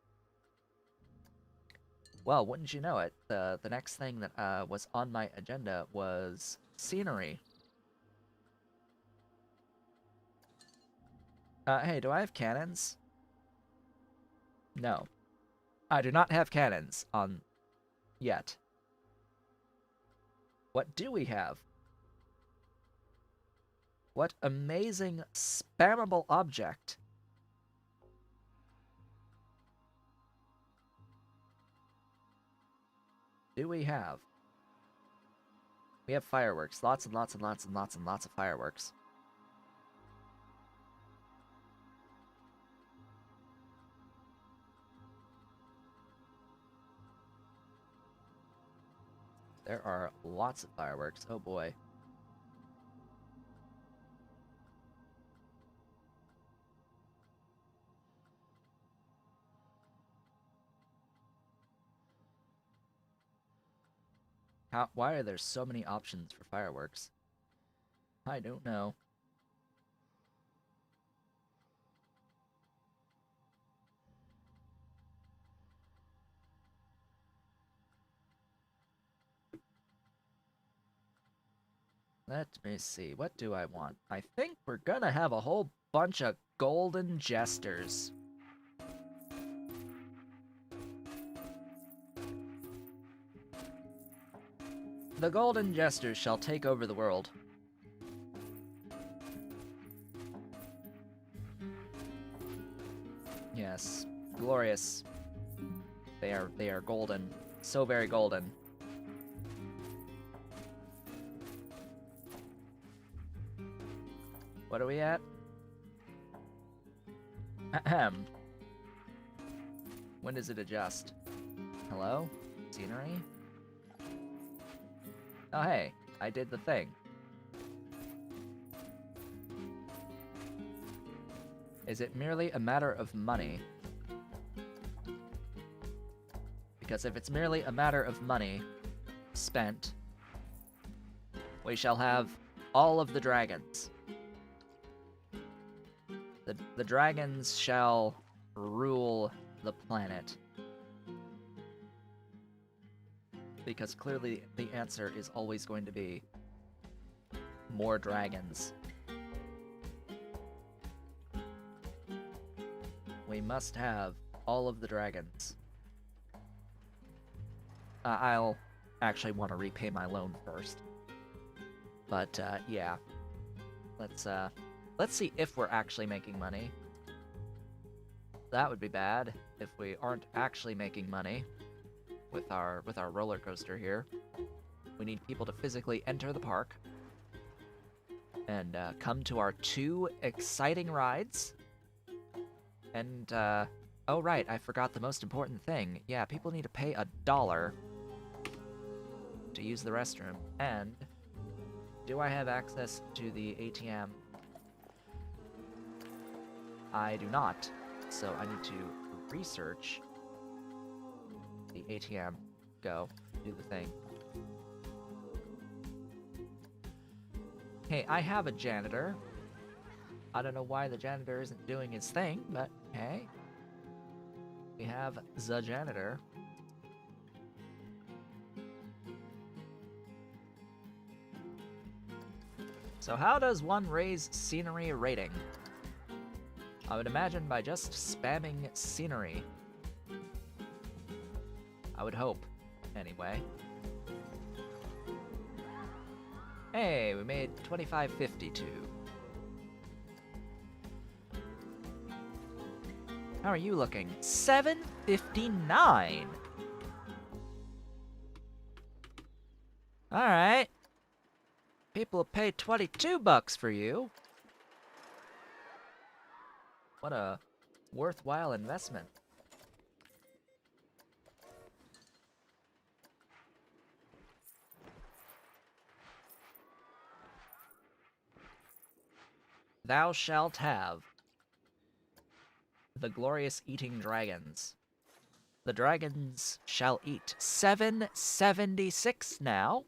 Well, wouldn't you know it, the next thing that was on my agenda was scenery. Hey, do I have cannons? No. I do not have cannons on yet. What do we have? What amazing spammable object. Do we have? We have fireworks. Lots and lots and lots and lots and lots of fireworks. There are lots of fireworks. Oh boy. Why are there so many options for fireworks? I don't know. Let me see. What do I want? I think we're gonna have a whole bunch of golden jesters. The golden jesters shall take over the world. Yes, glorious. They are golden. So very golden. What are we at? Ahem. When does it adjust? Hello? Scenery? Oh hey, I did the thing. Is it merely a matter of money? Because if it's merely a matter of money spent, we shall have all of the dragons. The dragons shall rule the planet. Because clearly the answer is always going to be more dragons. We must have all of the dragons. I'll actually want to repay my loan first. But, yeah. Let's see if we're actually making money. That would be bad if we aren't actually making money with our roller coaster here. We need people to physically enter the park and come to our 2 exciting rides. And oh right, I forgot the most important thing. Yeah, people need to pay $1 to use the restroom. And do I have access to the ATM? I do not. So I need to research ATM. Go. Do the thing. Hey, I have a janitor. I don't know why the janitor isn't doing his thing, but hey. We have the janitor. So how does one raise scenery rating? I would imagine by just spamming scenery. I would hope, anyway. Hey, we made 2552. How are you looking? 759. Alright. People will pay 22 bucks for you. What a worthwhile investment. Thou shalt have the glorious eating dragons. The dragons shall eat. 776 now.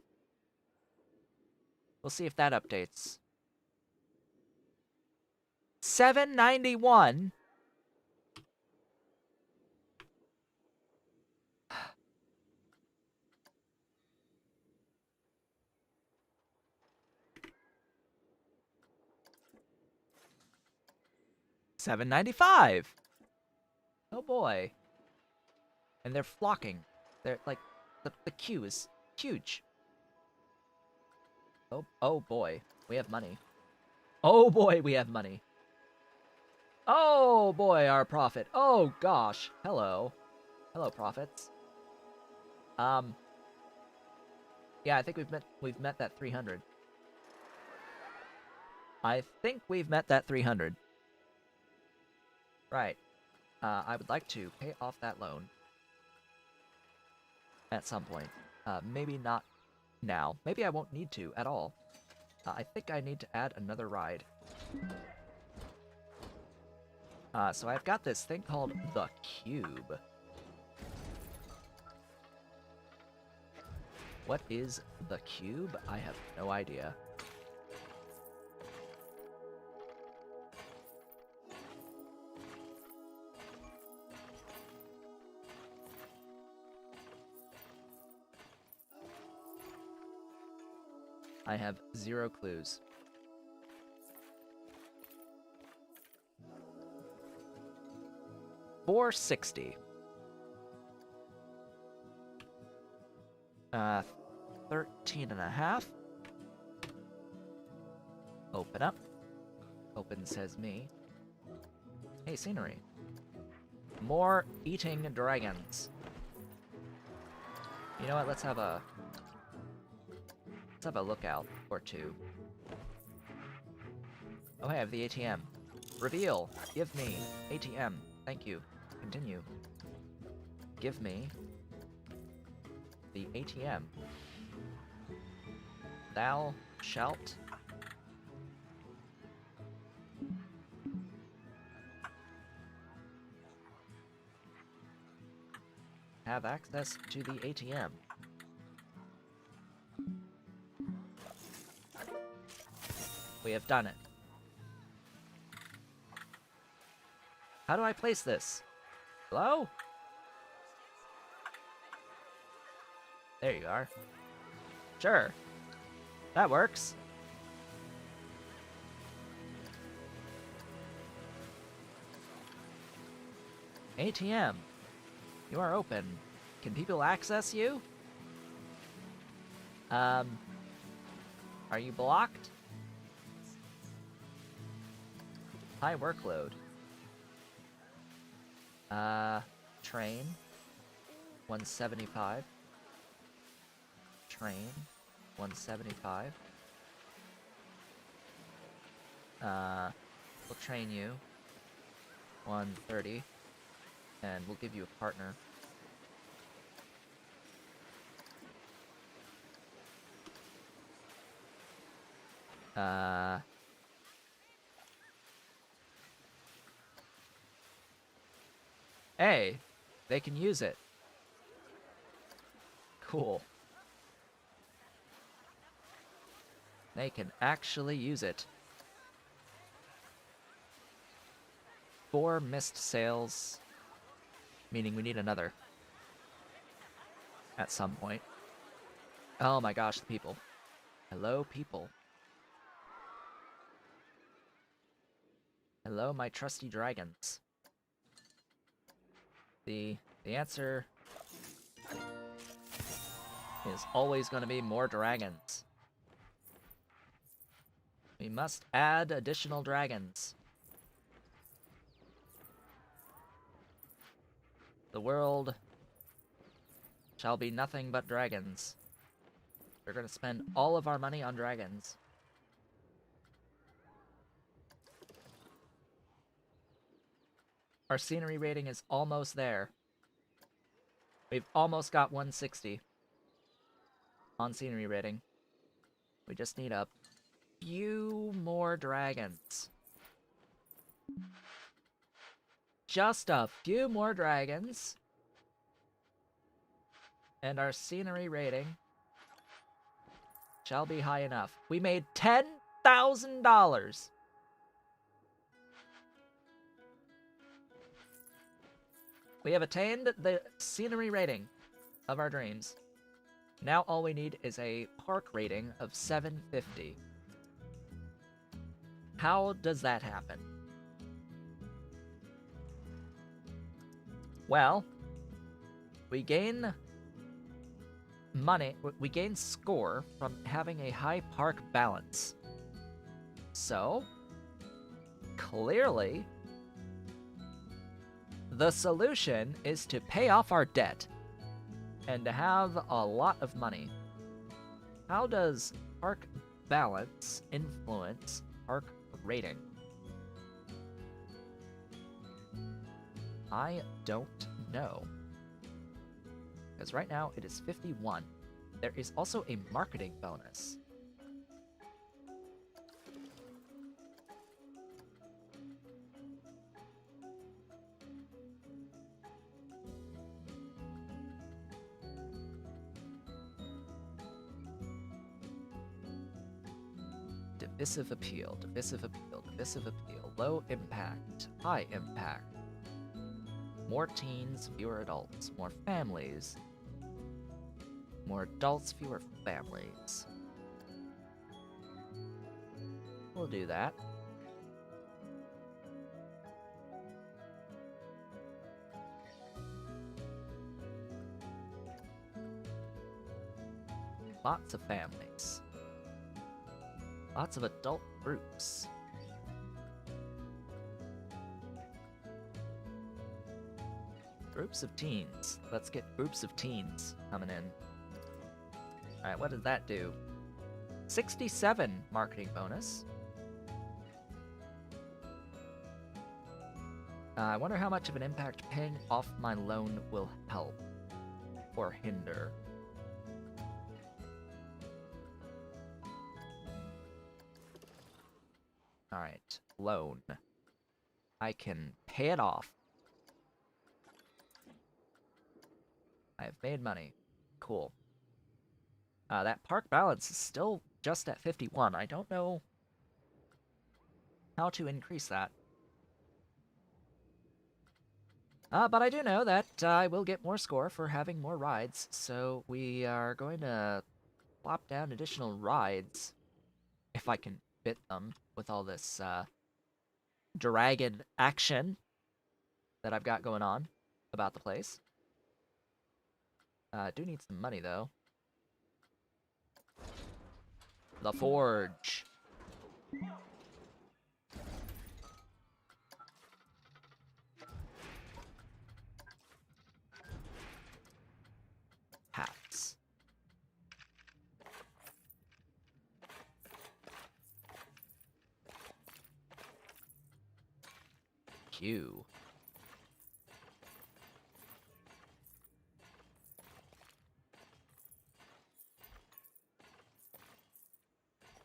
We'll see if that updates. 791. $7.95. Oh boy. And they're flocking. They're like, the queue is huge. Oh boy. We have money. Oh boy, we have money. Oh boy, our profit. Oh gosh. Hello. Hello, profits. Yeah, I think we've met that 300. I think we've met that 300. Right. I would like to pay off that loan. At some point. Maybe not now. Maybe I won't need to at all. I think I need to add another ride. So I've got this thing called the Cube. What is the Cube? I have no idea. I have 0 clues. $460. 13.5. Open up. Open says me. Hey, scenery. More eating dragons. You know what? Let's have a lookout or two. Oh, hey, I have the ATM. Reveal. Give me ATM. Thank you. Continue. Give me the ATM. Thou shalt have access to the ATM. We have done it. How do I place this? Hello? There you are. Sure. That works. ATM. You are open. Can people access you? Are you blocked? High workload. Train. 175. Train. 175. We'll train you. 130. And we'll give you a partner. Hey, they can use it. Cool. They can actually use it. 4 missed sails, meaning we need another at some point. Oh my gosh, the people. Hello, people. Hello, my trusty dragons. The answer is always going to be more dragons. We must add additional dragons. The world shall be nothing but dragons. We're going to spend all of our money on dragons. Our scenery rating is almost there. We've almost got 160 on scenery rating. We just need a few more dragons. Just a few more dragons. And our scenery rating shall be high enough. We made $10,000. We have attained the scenery rating of our dreams. Now all we need is a park rating of 750. How does that happen? Well, we gain money, we gain score from having a high park balance. So, clearly, the solution is to pay off our debt and to have a lot of money. How does park balance influence park rating? I don't know. Because right now it is 51. There is also a marketing bonus. Divisive appeal, divisive appeal, divisive appeal. Low impact, high impact. More teens, fewer adults. More families. More adults, fewer families. We'll do that. Lots of families. Lots of adult groups. Groups of teens. Let's get groups of teens coming in. Alright, what does that do? 67 marketing bonus. I wonder how much of an impact paying off my loan will help or hinder. Alright, loan. I can pay it off. I have made money. Cool. That park balance is still just at 51. I don't know how to increase that. But I do know that I will get more score for having more rides, so we are going to plop down additional rides, if I can fit them with all this dragon action that I've got going on about the place. I do need some money, though. The Forge. Hats. Q.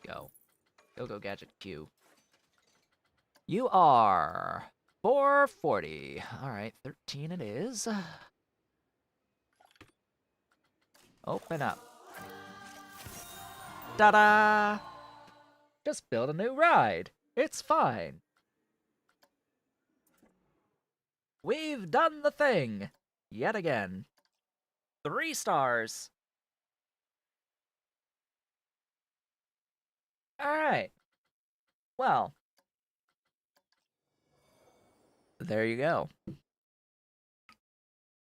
Go. Go Gadget Q. You are 440. Alright, 13 it is. Open up. Ta-da! Just build a new ride. It's fine. We've done the thing. Yet again. 3 stars. Alright. Well. There you go.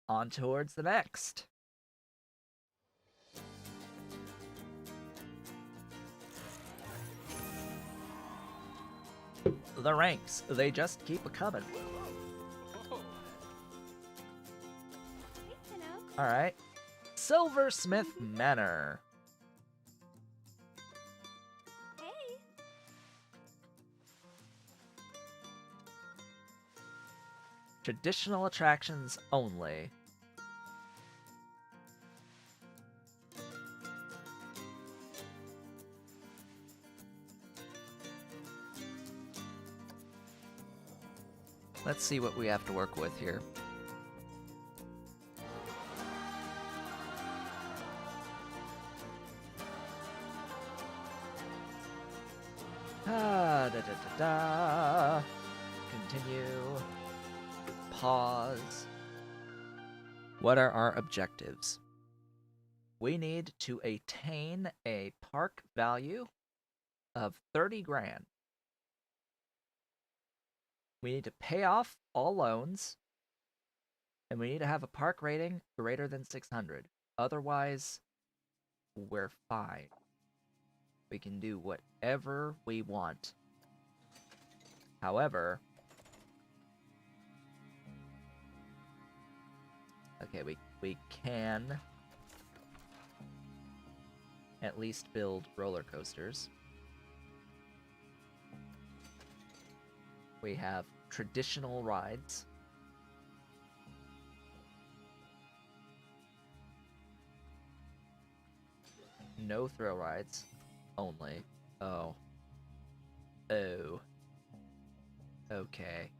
On towards the next. The ranks, they just keep a-coming. Alright. Silversmith Manor. Hey. Traditional attractions only. Let's see what we have to work with here. Da-da-da-da. Continue. Pause. What are our objectives? We need to attain a park value of 30 grand. We need to pay off all loans, and we need to have a park rating greater than 600. Otherwise, we're fine. We can do whatever we want. However, okay, we can at least build roller coasters. We have traditional rides. No thrill rides. Only. Oh. Oh. Okay.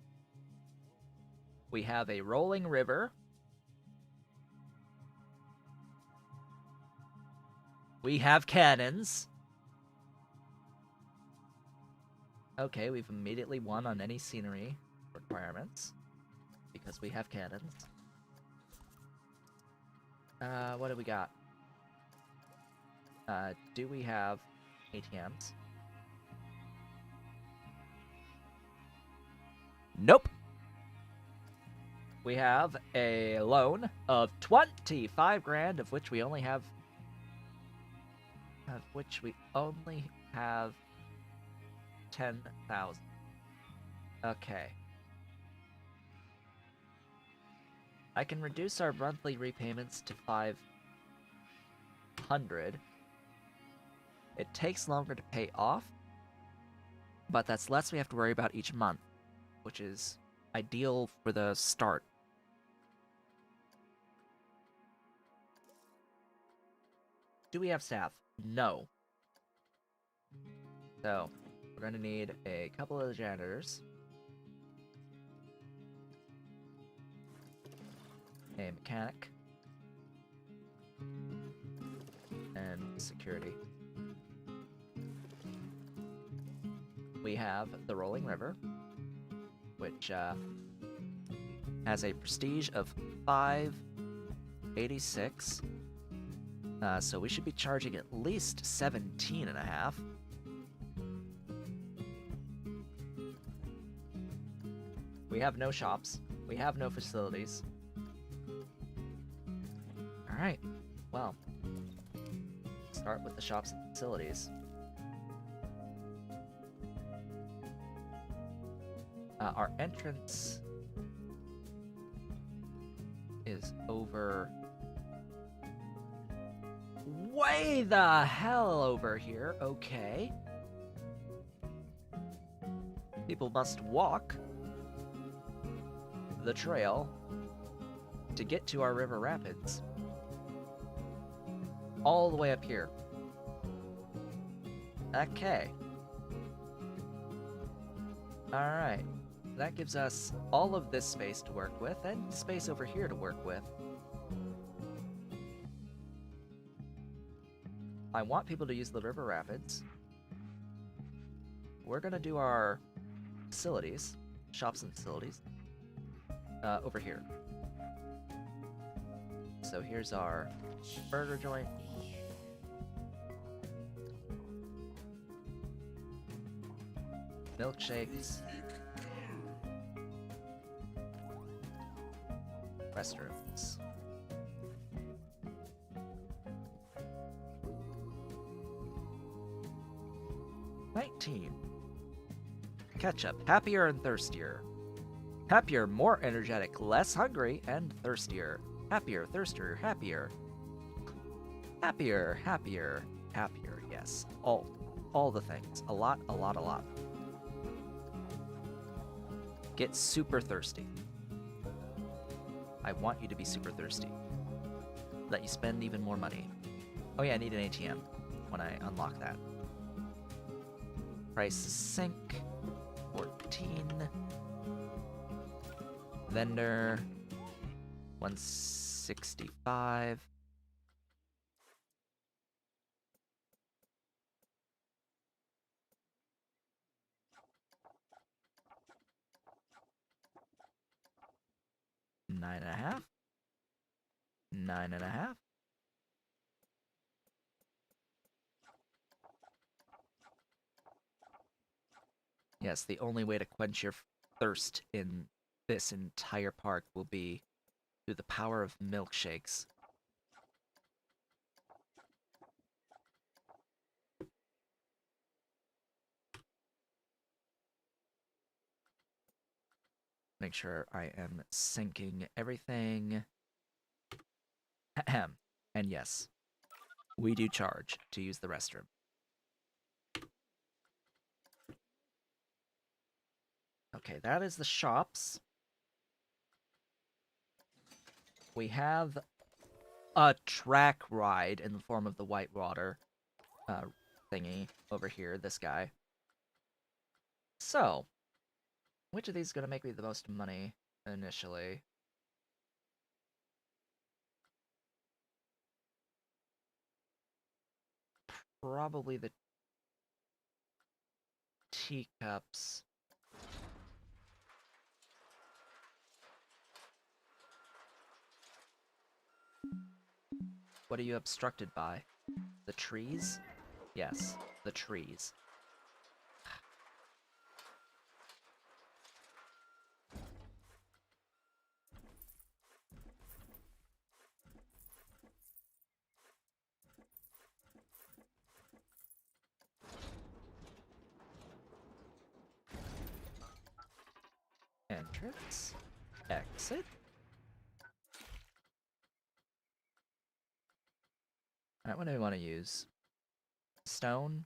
We have a rolling river. We have cannons. Okay, we've immediately won on any scenery requirements because we have cannons. What do we got? Do we have ATMs? Nope. We have a loan of 25 grand, of which we only have 10,000. Okay. I can reduce our monthly repayments to 500. It takes longer to pay off, but that's less we have to worry about each month, which is ideal for the start. Do we have staff? No. So, we're going to need a couple of janitors, a mechanic, and security. We have the Rolling River, which has a prestige of 586. So we should be charging at least 17.5. We have no shops. We have no facilities. Alright, well, start with the shops and facilities. Our entrance is over... way the hell over here, okay. People must walk the trail to get to our river rapids. All the way up here. Okay. Alright. That gives us all of this space to work with, and space over here to work with. I want people to use the river rapids. We're gonna do our facilities, shops and facilities, over here. So here's our burger joint. Milkshakes. Restrooms. Ketchup, happier and thirstier. Happier, more energetic, less hungry, and thirstier. Happier, thirstier, happier. Happier, happier, happier, yes. All the things. A lot, a lot, a lot. Get super thirsty. I want you to be super thirsty. Let you spend even more money. Oh yeah, I need an ATM when I unlock that. Price sink. 14. Vendor. 165. Nine and a half. 9.5. Yes, the only way to quench your thirst in this entire park will be through the power of milkshakes. Make sure I am syncing everything. Ahem. And yes, we do charge to use the restroom. Okay, that is the shops. We have a track ride in the form of the whitewater thingy over here, this guy. So, which of these is going to make me the most money initially? Probably the teacups. What are you obstructed by? The trees? Yes, the trees. Entrance. Exit. Alright, what do we want to use? Stone?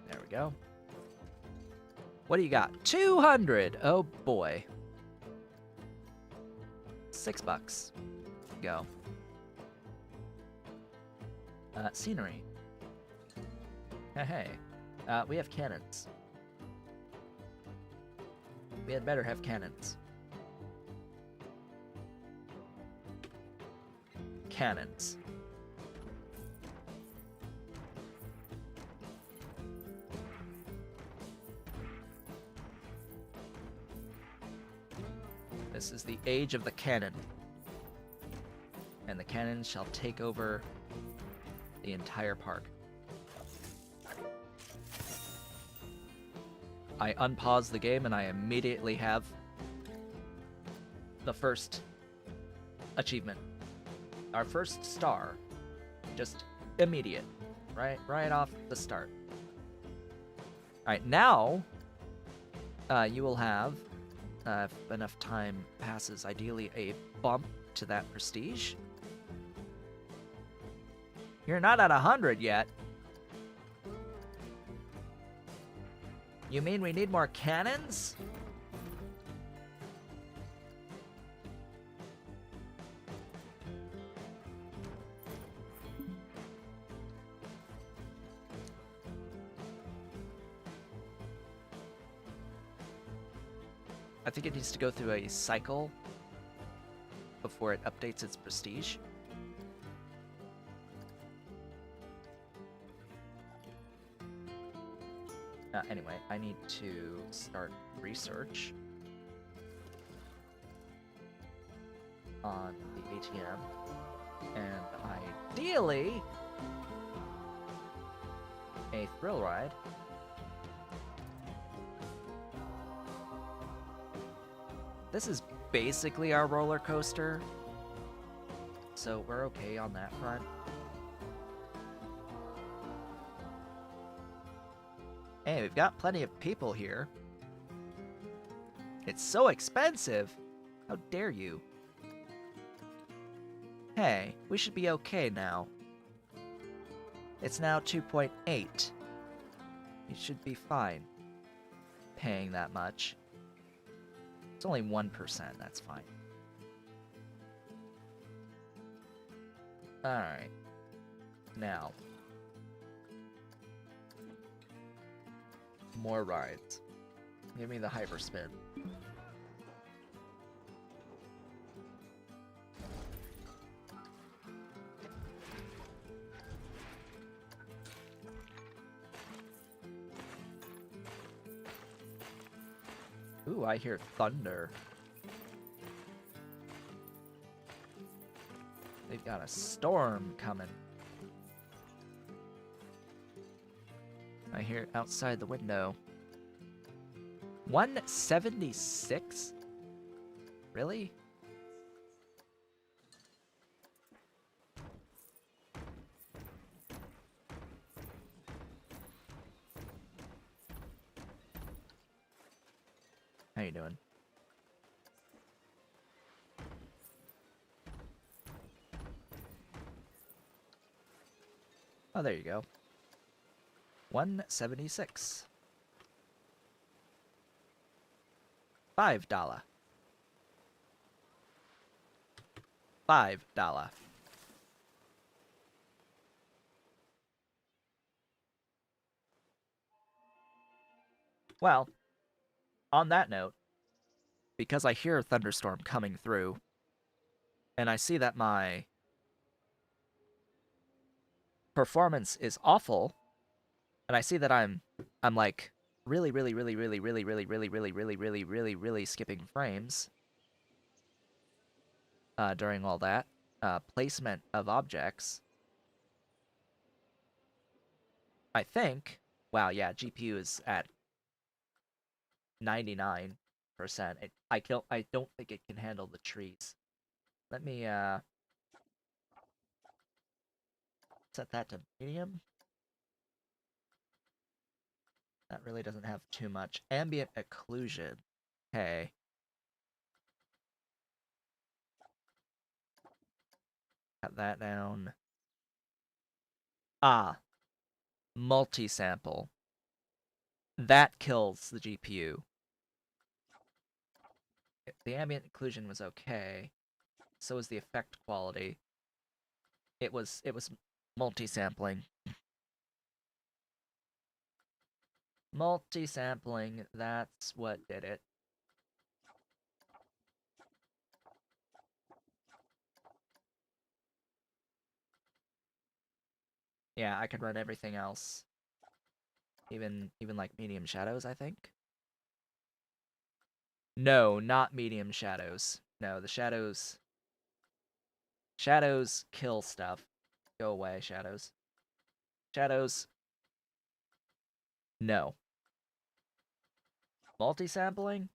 There we go. What do you got? 200! Oh boy. $6. Go. Scenery. Hey. We have cannons. We had better have cannons. Cannons. This is the age of the cannon. And the cannon shall take over the entire park. I unpause the game and I immediately have the first achievement. Our first star. Just immediate. Right off the start. Alright, now you will have, if enough time passes, ideally a bump to that prestige. You're not at 100 yet. You mean we need more cannons? I think it needs to go through a cycle before it updates its prestige. Anyway, I need to start research on the ATM, and ideally a thrill ride. This is basically our roller coaster, so we're okay on that front. Hey, we've got plenty of people here. It's so expensive! How dare you? Hey, we should be okay now. It's now 2.8. You should be fine paying that much. It's only 1%, that's fine. Alright. Now. More rides. Give me the hyperspin. Ooh, I hear thunder. They've got a storm coming. I hear it outside the window. 176? Really? How you doing? Oh, there you go. 176. $5. $5. Well, on that note, because I hear a thunderstorm coming through, and I see that my performance is awful, and I see that I'm like really skipping frames during all that placement of objects. I think, wow, yeah, GPU is at 99%. I don't think it can handle the trees. Let me set that to medium. That really doesn't have too much. Ambient occlusion. Hey. Cut that down. Ah. Multi-sample. That kills the GPU. The ambient occlusion was okay. So was the effect quality. It was multi-sampling. Multi-sampling, that's what did it. Yeah, I could run everything else. Even like medium shadows, I think. No, not medium shadows. No, the shadows kill stuff. Go away, shadows. Shadows. No. Multi-sampling?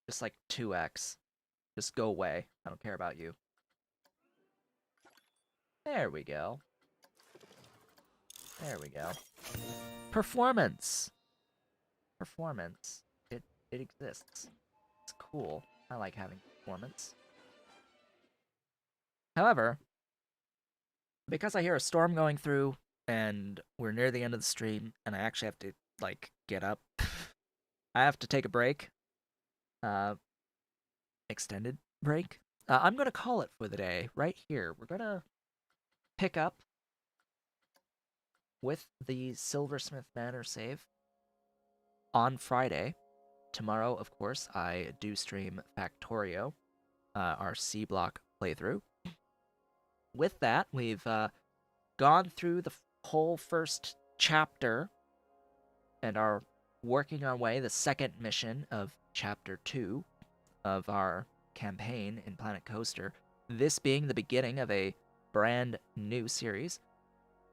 Just like 2x. Just go away. I don't care about you. There we go. There we go. Performance. Performance. It exists. It's cool. I like having performance. However, because I hear a storm going through and we're near the end of the stream and I actually have to like get up, I have to take a break. Extended break. I'm gonna call it for the day right here. We're gonna pick up with the Silversmith Manor save on Friday. Tomorrow, of course, I do stream Factorio, our C block playthrough. With that, we've gone through the whole first chapter and are working our way the second mission of chapter 2 of our campaign in Planet Coaster. This being the beginning of a brand new series.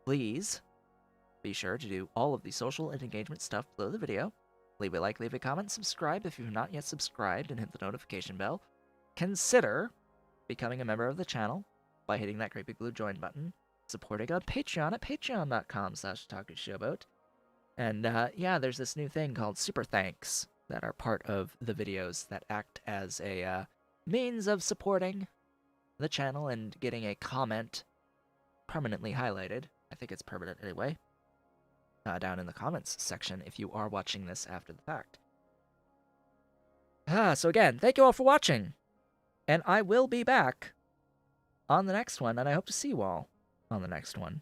Please be sure to do all of the social and engagement stuff below the video. Leave a like, leave a comment, subscribe if you've not yet subscribed, and hit the notification bell. Consider becoming a member of the channel by hitting that great big blue join button, supporting on Patreon at patreon.com/otakushowboat. And yeah, there's this new thing called Super Thanks that are part of the videos that act as a means of supporting the channel and getting a comment permanently highlighted. I think it's permanent anyway. Down in the comments section if you are watching this after the fact. So again, thank you all for watching. And I will be back on the next one, and I hope to see you all on the next one.